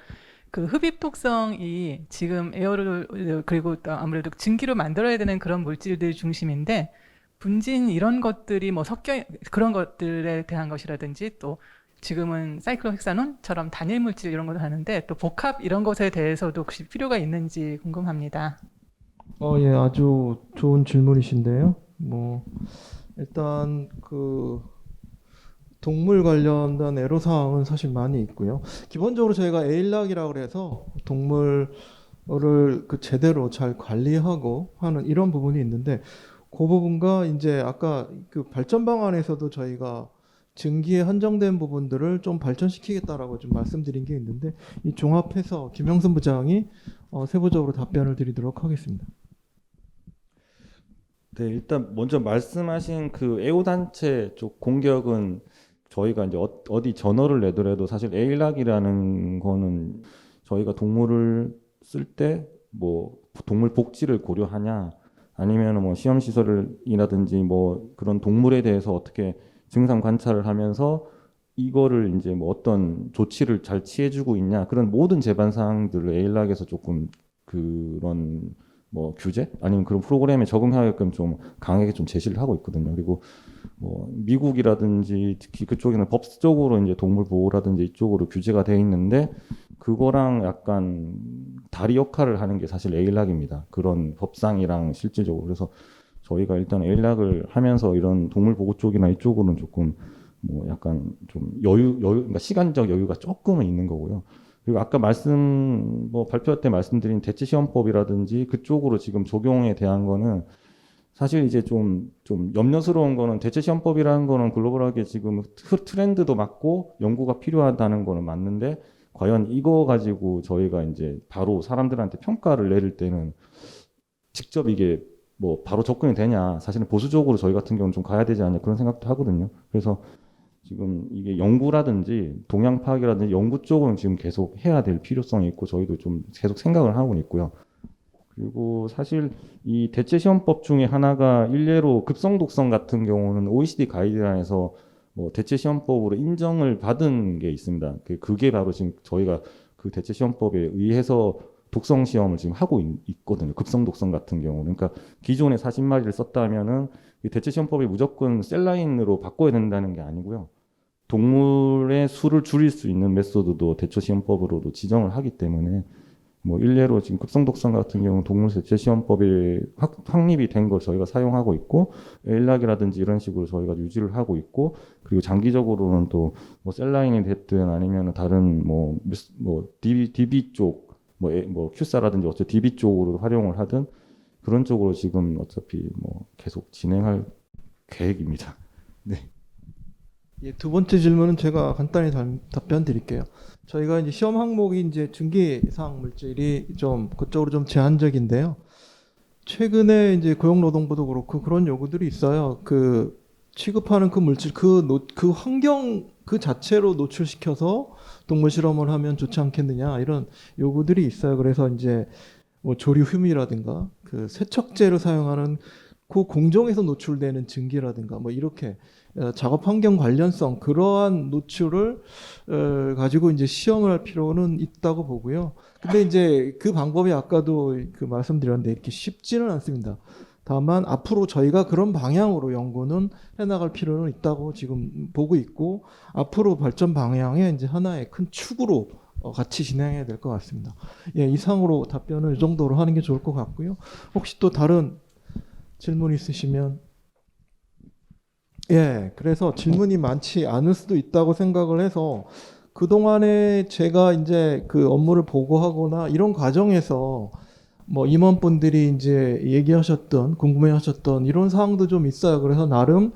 Speaker 7: 그 흡입 독성이 지금 에어를 그리고 또 아무래도 증기로 만들어야 되는 그런 물질들 중심인데 분진 이런 것들이 뭐 섞여 그런 것들에 대한 것이라든지 또 지금은 사이클로헥사논처럼 단일 물질 이런 것도 하는데 또 복합 이런 것에 대해서도 혹시 필요가 있는지 궁금합니다.
Speaker 5: 예, 아주 좋은 질문이신데요. 뭐 일단 그 동물 관련된 애로 사항은 사실 많이 있고요. 기본적으로 저희가 에일락이라고 그래서 동물을 그 제대로 잘 관리하고 하는 이런 부분이 있는데 그 부분과 이제 아까 그 발전 방안에서도 저희가 증기에 한정된 부분들을 좀 발전시키겠다라고 좀 말씀드린 게 있는데 이 종합해서 김영선 부장이 세부적으로 답변을 드리도록 하겠습니다.
Speaker 3: 네, 일단 먼저 말씀하신 그 애호단체 쪽 공격은 저희가 이제 어디 전어를 내더라도 사실 에일락이라는 거는 저희가 동물을 쓸 때 뭐 동물 복지를 고려하냐 아니면 뭐 시험 시설이라든지 뭐 그런 동물에 대해서 어떻게 증상 관찰을 하면서 이거를 이제 뭐 어떤 조치를 잘 취해주고 있냐 그런 모든 제반 사항들을 에일락에서 조금 그런 뭐 규제 아니면 그런 프로그램에 적응하게끔 좀 강하게 좀 제시를 하고 있거든요. 그리고 뭐 미국이라든지 특히 그쪽에는 법적으로 이제 동물 보호라든지 이쪽으로 규제가 돼 있는데 그거랑 약간 다리 역할을 하는 게 사실 에일락입니다. 그런 법상이랑 실질적으로. 그래서 저희가 일단 에일락을 하면서 이런 동물 보호 쪽이나 이쪽으로는 조금 뭐 약간 좀 여유 그러니까 시간적 여유가 조금은 있는 거고요. 그리고 아까 발표 때 말씀드린 대체 시험법이라든지 그쪽으로 지금 적용에 대한 거는 사실 이제 좀 염려스러운 거는 대체 시험법이라는 거는 글로벌하게 지금 트렌드도 맞고 연구가 필요하다는 거는 맞는데 과연 이거 가지고 저희가 이제 바로 사람들한테 평가를 내릴 때는 직접 이게 뭐 바로 접근이 되냐 사실은 보수적으로 저희 같은 경우는 좀 가야 되지 않냐 그런 생각도 하거든요. 그래서 지금 이게 연구라든지 동향 파악이라든지 연구 쪽은 지금 계속 해야 될 필요성이 있고 저희도 좀 계속 생각을 하고 있고요. 그리고 사실 이 대체 시험법 중에 하나가 일례로 급성 독성 같은 경우는 OECD 가이드라인에서 뭐 대체 시험법으로 인정을 받은 게 있습니다. 그게 바로 지금 저희가 그 대체 시험법에 의해서 독성 시험을 지금 하고 있거든요. 급성 독성 같은 경우는 그러니까 기존에 40마리를 썼다면은 이 대체 시험법이 무조건 셀라인으로 바꿔야 된다는 게 아니고요. 동물의 수를 줄일 수 있는 메소드도 대체 시험법으로도 지정을 하기 때문에 뭐 일례로 지금 급성 독성 같은 경우 동물 대체 시험법에 확립이 된 걸 저희가 사용하고 있고 에일락이라든지 이런 식으로 저희가 유지를 하고 있고 그리고 장기적으로는 또 뭐 셀라인이 됐든 아니면 다른 뭐 DB 쪽 뭐 큐사라든지 어째 DB 쪽으로 활용을 하든 그런 쪽으로 지금 어차피 뭐 계속 진행할 계획입니다. 네.
Speaker 5: 예, 두 번째 질문은 제가 간단히 답변 드릴게요. 저희가 이제 시험 항목이 이제 증기사항 물질이 좀 그쪽으로 좀 제한적인데요. 최근에 이제 고용노동부도 그렇고 그런 요구들이 있어요. 그 취급하는 그 물질 그 환경 그 자체로 노출시켜서 동물 실험을 하면 좋지 않겠느냐 이런 요구들이 있어요. 그래서 이제 뭐 조류 흠이라든가 그 세척제를 사용하는 그 공정에서 노출되는 증기라든가 뭐 이렇게 작업 환경 관련성 그러한 노출을 가지고 이제 시험을 할 필요는 있다고 보고요. 근데 이제 그 방법이 아까도 그 말씀드렸는데 이렇게 쉽지는 않습니다. 다만 앞으로 저희가 그런 방향으로 연구는 해나갈 필요는 있다고 지금 보고 있고 앞으로 발전 방향의 이제 하나의 큰 축으로 같이 진행해야 될 것 같습니다. 예, 이상으로 답변을 이 정도로 하는 게 좋을 것 같고요. 혹시 또 다른 질문 있으시면 예, 그래서 질문이 많지 않을 수도 있다고 생각을 해서 그동안에 제가 이제 그 업무를 보고하거나 이런 과정에서 뭐 임원분들이 이제 얘기하셨던 궁금해하셨던 이런 사항도 좀 있어요. 그래서 나름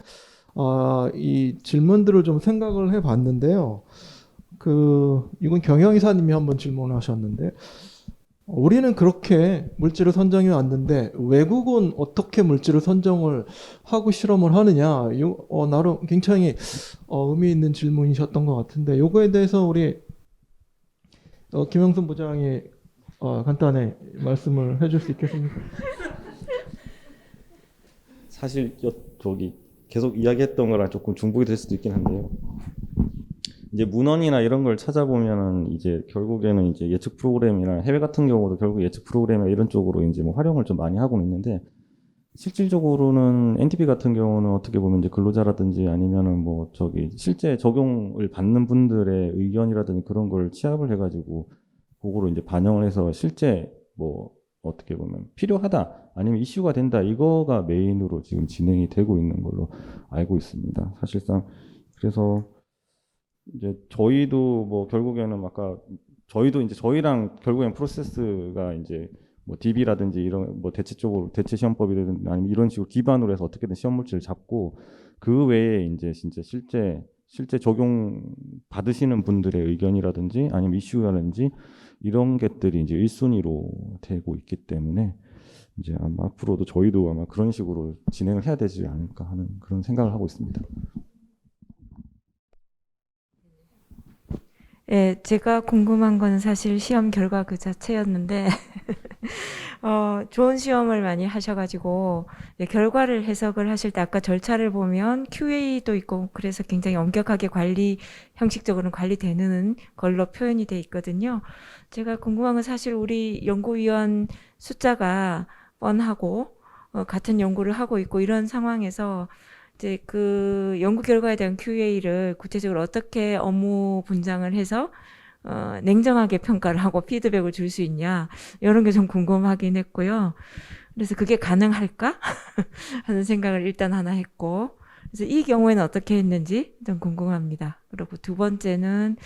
Speaker 5: 이 질문들을 좀 생각을 해봤는데요. 이건 경영이사님이 한번 질문하셨는데 우리는 그렇게 물질을 선정해 왔는데 외국은 어떻게 물질을 선정을 하고 실험을 하느냐? 나름 굉장히 의미 있는 질문이셨던 것 같은데 요거에 대해서 우리 김영순 부장이 간단히 말씀을 해줄 수 있겠습니까?
Speaker 3: 사실 저기 계속 이야기했던 거랑 조금 중복이 될 수도 있긴 한데요. 이제 문헌이나 이런 걸 찾아보면은 이제 결국에는 이제 예측 프로그램이나 해외 같은 경우도 결국 예측 프로그램이나 이런 쪽으로 이제 뭐 활용을 좀 많이 하고는 있는데 실질적으로는 NTP 같은 경우는 어떻게 보면 이제 근로자라든지 아니면은 뭐 저기 실제 적용을 받는 분들의 의견이라든지 그런 걸 취합을 해가지고 그거로 이제 반영을 해서 실제 뭐 어떻게 보면 필요하다 아니면 이슈가 된다 이거가 메인으로 지금 진행이 되고 있는 걸로 알고 있습니다. 사실상 그래서 이제 저희도 뭐 결국에는 아까 저희도 이제 저희랑 결국엔 프로세스가 이제 뭐 DB라든지 이런 뭐 대체 쪽으로 대체 시험법이라든지 아니면 이런 식으로 기반으로 해서 어떻게든 시험 물질을 잡고 그 외에 이제 진짜 실제 적용 받으시는 분들의 의견이라든지 아니면 이슈라든지 이런 것들이 이제 1순위로 되고 있기 때문에 이제 아마 앞으로도 저희도 아마 그런 식으로 진행을 해야 되지 않을까 하는 그런 생각을 하고 있습니다.
Speaker 2: 예, 제가 궁금한 거는 사실 시험 결과 그 자체였는데, 좋은 시험을 많이 하셔가지고, 결과를 해석을 하실 때 아까 절차를 보면 QA도 있고, 그래서 굉장히 엄격하게 형식적으로는 관리되는 걸로 표현이 돼 있거든요. 제가 궁금한 건 사실 우리 연구위원 숫자가 뻔하고, 같은 연구를 하고 있고, 이런 상황에서 이제 그 연구 결과에 대한 QA를 구체적으로 어떻게 업무 분장을 해서 냉정하게 평가를 하고 피드백을 줄 수 있냐 이런 게 좀 궁금하긴 했고요. 그래서 그게 가능할까 하는 생각을 일단 하나 했고 그래서 이 경우에는 어떻게 했는지 좀 궁금합니다. 그리고 두 번째는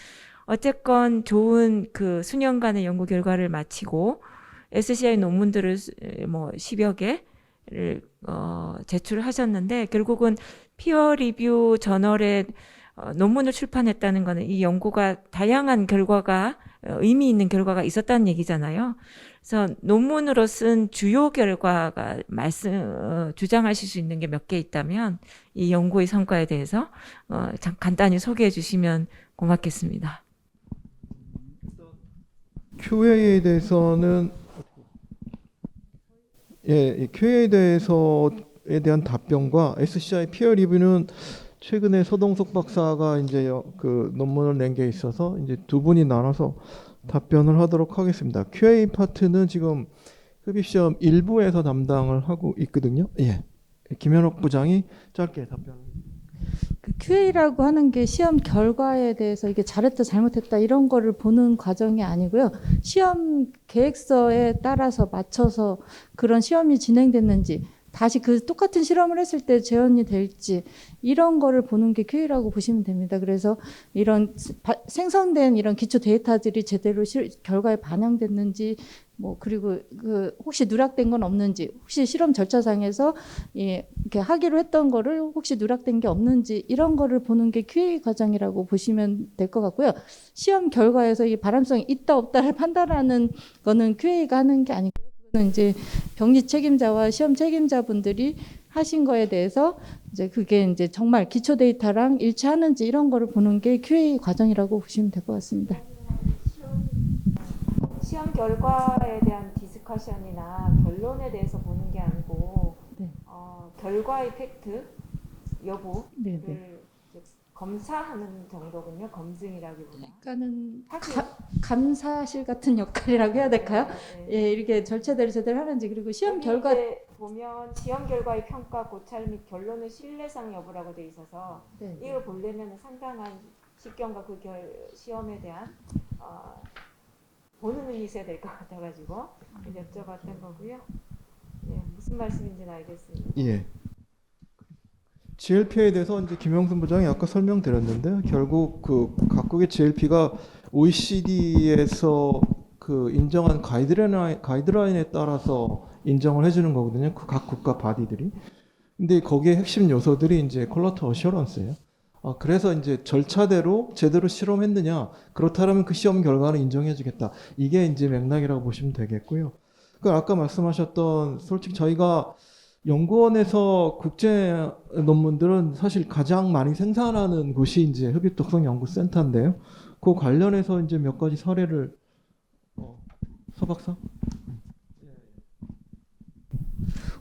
Speaker 2: 어쨌건 좋은 그 수년간의 연구 결과를 마치고 SCI 논문들을 뭐 10여 개를 제출하셨는데 결국은 피어 리뷰 저널에 논문을 출판했다는 것은 이 연구가 다양한 결과가 의미 있는 결과가 있었다는 얘기잖아요. 그래서 논문으로 쓴 주요 결과가 주장하실 수 있는 게 몇 개 있다면 이 연구의 성과에 대해서 간단히 소개해 주시면 고맙겠습니다.
Speaker 5: QA에 대해서는 QA에 대한 답변과 SCI 피어 리뷰는 최근에 서동석 박사가 이제 그 논문을 낸 게 있어서 이제 두 분이 나눠서 답변을 하도록 하겠습니다. QA 파트는 지금 흡입시험 일부에서 담당을 하고 있거든요. 예, 김현옥 부장이 짧게 답변을.
Speaker 8: 그 QA라고 하는 게 시험 결과에 대해서 이게 잘했다 잘못했다 이런 거를 보는 과정이 아니고요. 시험 계획서에 따라서 맞춰서 그런 시험이 진행됐는지 다시 그 똑같은 실험을 했을 때 재현이 될지 이런 거를 보는 게 QA라고 보시면 됩니다. 그래서 이런 생성된 이런 기초 데이터들이 제대로 결과에 반영됐는지 뭐 그리고 그 혹시 누락된 건 없는지 혹시 실험 절차상에서 이렇게 하기로 했던 거를 혹시 누락된 게 없는지 이런 거를 보는 게 QA 과정이라고 보시면 될 것 같고요. 시험 결과에서 이 발암성이 있다 없다를 판단하는 거는 QA가 하는 게 아니고요. 그거는 이제 병리 책임자와 시험 책임자분들이 하신 거에 대해서 이제 그게 이제 정말 기초 데이터랑 일치하는지 이런 거를 보는 게 QA 과정이라고 보시면 될 것 같습니다.
Speaker 2: 시험 결과에 대한 디스커션이나 결론에 대해서 보는 게 아니고
Speaker 8: 네.
Speaker 2: 결과의 팩트 여부를
Speaker 8: 네, 네.
Speaker 2: 이제 검사하는 정도군요. 검증이라기보다.
Speaker 8: 그러니까는
Speaker 2: 사실-
Speaker 8: 감사실 같은 역할이라고 해야 될까요?
Speaker 2: 네.
Speaker 8: 예, 이렇게 절차대로 제대로 하는지 그리고 시험
Speaker 2: 여기
Speaker 8: 결과
Speaker 2: 이제 보면 시험 결과의 평가, 고찰 및 결론의 신뢰성 여부라고 돼 있어서
Speaker 8: 네.
Speaker 2: 이걸 보려면 상당한 식견과 그 시험에 대한 보는 눈이 있어야 될 것 같아가지고 여쭤봤던 거고요. 예, 무슨 말씀인지는 알겠습니다.
Speaker 5: 예. GLP에 대해서 이제 김영순 부장이 아까 설명드렸는데 결국 그 각국의 GLP가 OECD에서 그 인정한 가이드라인에 따라서 인정을 해주는 거거든요. 그 각 국가 바디들이. 근데 거기에 핵심 요소들이 이제 퀄리티 어셔런스예요. 그래서 이제 절차대로 제대로 실험했느냐, 그렇다면 그 시험 결과는 인정해주겠다. 이게 이제 맥락이라고 보시면 되겠고요. 그 아까 말씀하셨던 솔직히 저희가 연구원에서 국제 논문들은 사실 가장 많이 생산하는 곳이 이제 흡입독성연구센터인데요. 그 관련해서 이제 몇 가지 사례를 서 박사?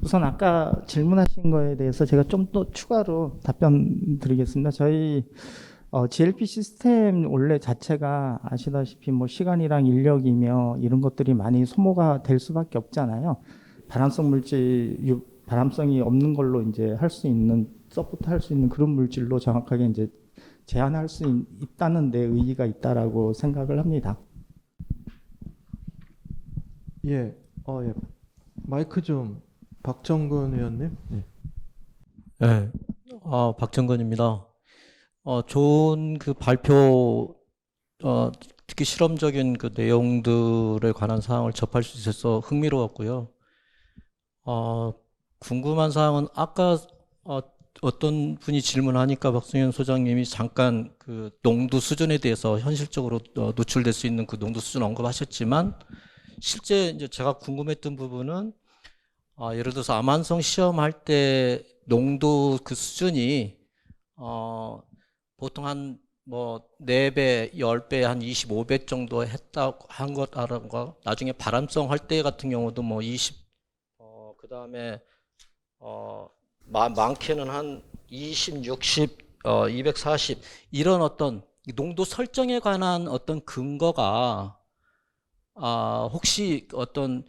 Speaker 4: 우선 아까 질문하신 거에 대해서 제가 좀 더 추가로 답변 드리겠습니다. 저희 GLP 시스템 원래 자체가 아시다시피 뭐 시간이랑 인력이며 이런 것들이 많이 소모가 될 수밖에 없잖아요. 발암성 물질, 발암성이 없는 걸로 이제 할 수 있는 서포트 할 수 있는 그런 물질로 정확하게 이제 제한할 수 있다는 데 의의가 있다라고 생각을 합니다.
Speaker 5: 예. 예. 마이크 좀 박정근 의원님. 네.
Speaker 9: 네, 박정근입니다. 좋은 그 발표, 특히 실험적인 그 내용들에 관한 사항을 접할 수 있어서 흥미로웠고요. 궁금한 사항은 아까 어떤 분이 질문하니까 박승현 소장님이 잠깐 그 농도 수준에 대해서 현실적으로 노출될 수 있는 그 농도 수준 언급하셨지만 실제 이제 제가 궁금했던 부분은 예를 들어서 암환성 시험할 때 농도 그 수준이 보통 한 뭐 4배, 10배, 한 25배 정도 했다고 한 것과 나중에 발암성 할 때 같은 경우도 뭐 20, 그다음에 많게는 한 20, 60, 240 이런 어떤 농도 설정에 관한 어떤 근거가 혹시 어떤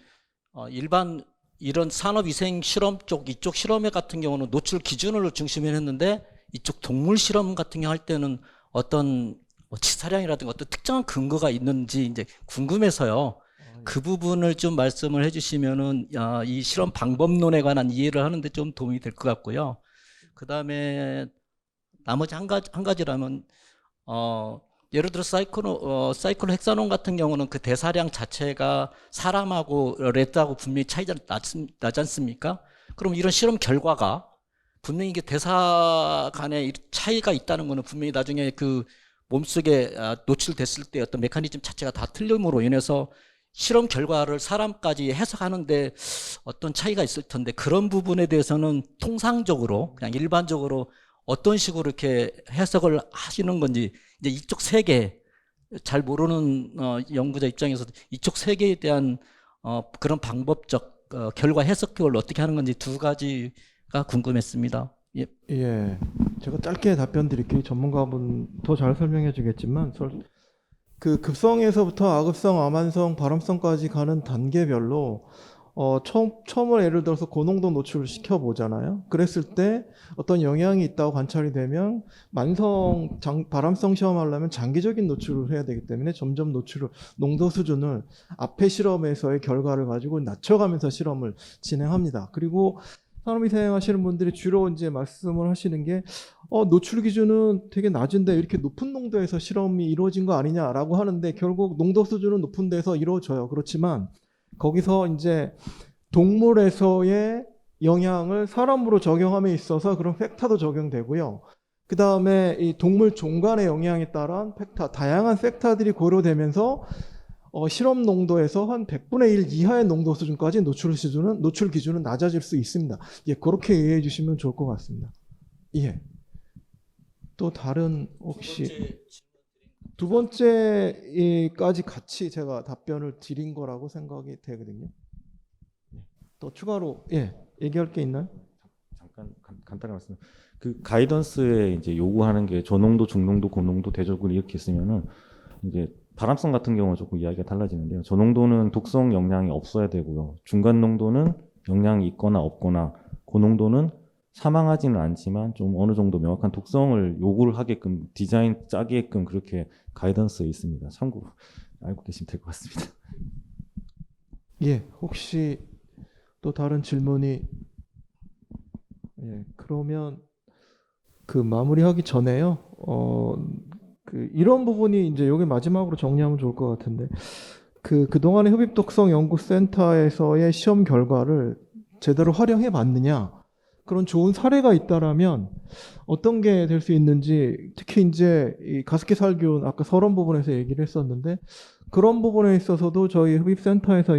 Speaker 9: 일반 이런 산업위생 실험 쪽 이쪽 실험회 같은 경우는 노출 기준으로 중심을 했는데 이쪽 동물 실험 같은 경우 할 때는 어떤 치사량이라든가 어떤 특정한 근거가 있는지 이제 궁금해서요. 그 부분을 좀 말씀을 해주시면은 이 실험 방법론에 관한 이해를 하는데 좀 도움이 될 것 같고요. 그 다음에 나머지 한 가지라면 예를 들어 사이클로 헥사논 같은 경우는 그 대사량 자체가 사람하고 렛하고 분명히 차이가 나지 않습니까? 그럼 이런 실험 결과가 분명히 이게 대사 간에 차이가 있다는 거는 분명히 나중에 그 몸속에 노출됐을 때 어떤 메커니즘 자체가 다 틀림으로 인해서 실험 결과를 사람까지 해석하는데 어떤 차이가 있을 텐데 그런 부분에 대해서는 통상적으로 그냥 일반적으로 어떤 식으로 이렇게 해석을 하시는 건지 이제 이쪽 세계 잘 모르는 연구자 입장에서 이쪽 세계에 대한 그런 방법적 결과 해석을 어떻게 하는 건지 두 가지가 궁금했습니다. 예.
Speaker 5: 예. 제가 짧게 답변 드릴게요. 전문가분 더 잘 설명해 주겠지만 그 급성에서부터 아급성, 암환성, 발암성까지 가는 단계별로 처음으로 예를 들어서 고농도 노출을 시켜보잖아요. 그랬을 때 어떤 영향이 있다고 관찰이 되면 발암성 시험하려면 장기적인 노출을 해야 되기 때문에 점점 농도 수준을 앞에 실험에서의 결과를 가지고 낮춰가면서 실험을 진행합니다. 그리고 산업위생 하시는 분들이 주로 이제 말씀을 하시는 게 노출 기준은 되게 낮은데 이렇게 높은 농도에서 실험이 이루어진 거 아니냐라고 하는데 결국 농도 수준은 높은 데서 이루어져요. 그렇지만 거기서 이제 동물에서의 영향을 사람으로 적용함에 있어서 그런 팩터도 적용되고요. 그 다음에 이 동물 종 간의 영향에 따른 팩터, 다양한 팩터들이 고려되면서 실험 농도에서 한 100분의 1 이하의 농도 수준까지 노출 기준은 낮아질 수 있습니다. 예, 그렇게 이해해 주시면 좋을 것 같습니다. 예. 또 다른 혹시 두 번째까지 같이 제가 답변을 드린 거라고 생각이 되거든요. 또 추가로 얘기할 게 있나요?
Speaker 3: 잠깐 간단히 말씀. 그 가이던스에 이제 요구하는 게 저농도, 중농도, 고농도, 대적을 이렇게 있으면은 이제 발암성 같은 경우는 조금 이야기가 달라지는데요. 저농도는 독성 영향이 없어야 되고요. 중간 농도는 영향이 있거나 없거나, 고농도는 사망하지는 않지만 좀 어느 정도 명확한 독성을 요구를 하게끔 디자인 짜게끔 그렇게 가이던스에 있습니다. 참고 알고 계시면 될 것 같습니다.
Speaker 5: 예, 혹시 또 다른 질문이 그러면 그 마무리하기 전에요. 이런 부분이 이제 여기 마지막으로 정리하면 좋을 것 같은데 그동안의 흡입독성 연구센터에서의 시험 결과를 제대로 활용해 봤느냐, 그런 좋은 사례가 있다라면 어떤 게 될 수 있는지, 특히 이제 이 가습기 살균 아까 서론 부분에서 얘기를 했었는데 그런 부분에 있어서도 저희 흡입센터에서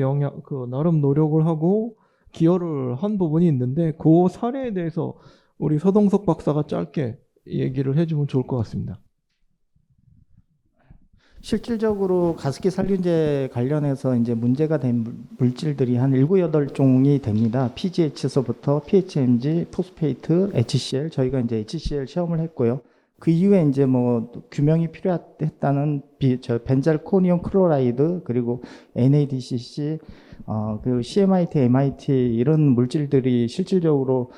Speaker 5: 나름 노력을 하고 기여를 한 부분이 있는데 그 사례에 대해서 우리 서동석 박사가 짧게 얘기를 해주면 좋을 것 같습니다.
Speaker 4: 실질적으로 가습기 살균제 관련해서 이제 문제가 된 물질들이 한 7, 8종이 됩니다. PGH에서부터 PHMG, 포스페이트, HCl, 저희가 이제 HCl 시험을 했고요. 그 이후에 이제 뭐 규명이 필요했다는 벤잘코니움 클로라이드, 그리고 NADCC, 그리고 CMIT, MIT 이런 물질들이 실질적으로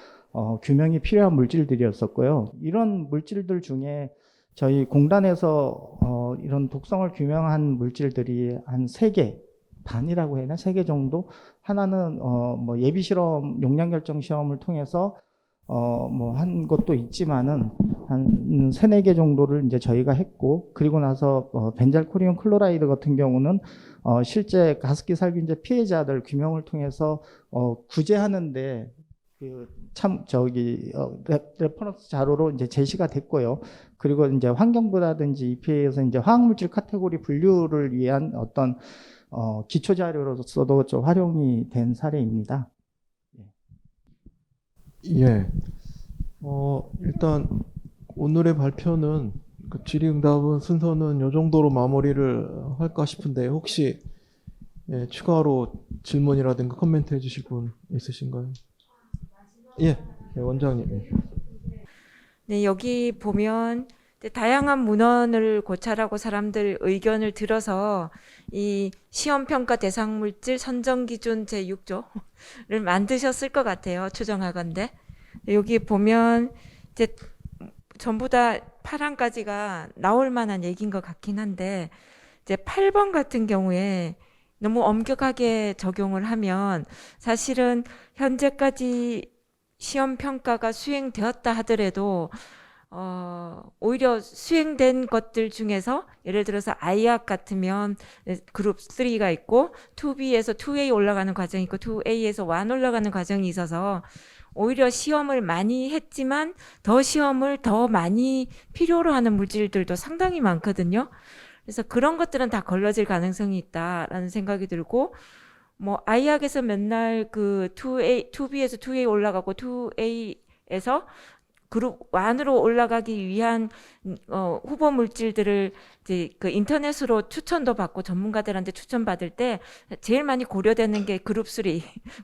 Speaker 4: 규명이 필요한 물질들이었었고요. 이런 물질들 중에 저희 공단에서 이런 독성을 규명한 물질들이 한 3개 반이라고 해야 되나? 3개 정도? 하나는 뭐 예비 실험, 용량 결정 시험을 통해서 뭐 한 것도 있지만은 한 3, 4개 정도를 이제 저희가 했고, 그리고 나서 벤잘코리움 클로라이드 같은 경우는 실제 가습기 살균제 피해자들 규명을 통해서 구제하는데 레퍼런스 자료로 이제 제시가 됐고요. 그리고 이제 환경부라든지 EPA에서 이제 화학물질 카테고리 분류를 위한 어떤 기초 자료로서도 좀 활용이 된 사례입니다.
Speaker 5: 예. 일단 오늘의 발표는 질의응답은 순서는 이 정도로 마무리를 할까 싶은데 혹시 추가로 질문이라든가 코멘트 해주실 분 있으신가요? 예, 원장님.
Speaker 2: 네, 여기 보면 다양한 문헌을 고찰하고 사람들 의견을 들어서 이 시험평가 대상 물질 선정 기준 제6조를 만드셨을 것 같아요. 추정하건대. 여기 보면 이제 전부 다 8항까지가 나올 만한 얘기인 것 같긴 한데 이제 8번 같은 경우에 너무 엄격하게 적용을 하면 사실은 현재까지 시험 평가가 수행되었다 하더라도 오히려 수행된 것들 중에서 예를 들어서 아이악 같으면 그룹 3가 있고 2B에서 2A 올라가는 과정이 있고 2A에서 1 올라가는 과정이 있어서 오히려 시험을 많이 했지만 더 시험을 더 많이 필요로 하는 물질들도 상당히 많거든요. 그래서 그런 것들은 다 걸러질 가능성이 있다라는 생각이 들고, 뭐 아이악에서 맨날 그 2B에서 2A 올라가고 2A에서 그룹 1으로 올라가기 위한 후보 물질들을 이제 그 인터넷으로 추천도 받고 전문가들한테 추천받을 때 제일 많이 고려되는 게 그룹 3,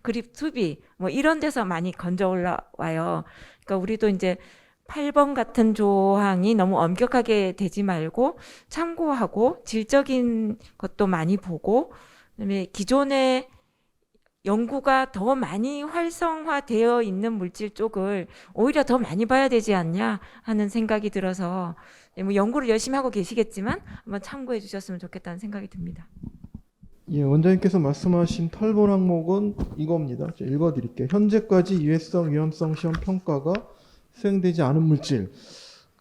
Speaker 2: 그룹 2B 뭐 이런 데서 많이 건져 올라와요. 그러니까 우리도 이제 8번 같은 조항이 너무 엄격하게 되지 말고 참고하고 질적인 것도 많이 보고, 그다음에 기존의 연구가 더 많이 활성화되어 있는 물질 쪽을 오히려 더 많이 봐야 되지 않냐 하는 생각이 들어서 뭐 연구를 열심히 하고 계시겠지만 한번 참고해 주셨으면 좋겠다는 생각이 듭니다.
Speaker 5: 예, 원장님께서 말씀하신 8번 항목은 이겁니다. 제가 읽어드릴게요. 현재까지 유해성, 위험성 시험 평가가 수행되지 않은 물질.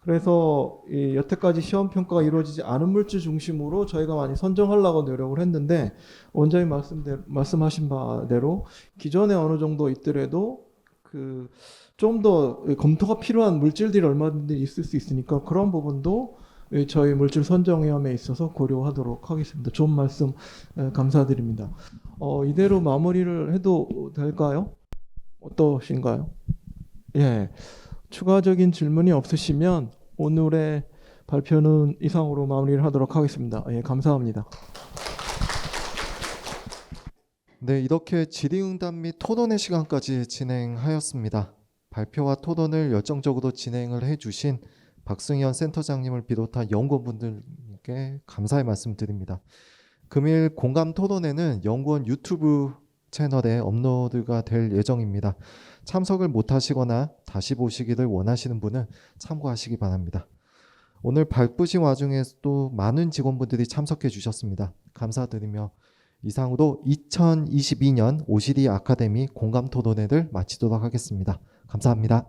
Speaker 5: 그래서 여태까지 시험 평가가 이루어지지 않은 물질 중심으로 저희가 많이 선정하려고 노력을 했는데 원장님 말씀하신 바대로 기존에 어느 정도 있더라도 좀 더 검토가 필요한 물질들이 얼마든지 있을 수 있으니까 그런 부분도 저희 물질 선정위원회에 있어서 고려하도록 하겠습니다. 좋은 말씀 감사드립니다. 이대로 마무리를 해도 될까요? 어떠신가요? 예. 추가적인 질문이 없으시면 오늘의 발표는 이상으로 마무리를 하도록 하겠습니다. 예, 감사합니다.
Speaker 1: 네, 이렇게 질의응답 및 토론의 시간까지 진행하였습니다. 발표와 토론을 열정적으로 진행을 해주신 박승현 센터장님을 비롯한 연구원분들께 감사의 말씀드립니다. 금일 공감 토론회는 연구원 유튜브 채널에 업로드가 될 예정입니다. 참석을 못하시거나 다시 보시기를 원하시는 분은 참고하시기 바랍니다. 오늘 바쁘신 와중에 또 많은 직원분들이 참석해 주셨습니다. 감사드리며 이상으로 2022년 오시리 아카데미 공감 토론회를 마치도록 하겠습니다. 감사합니다.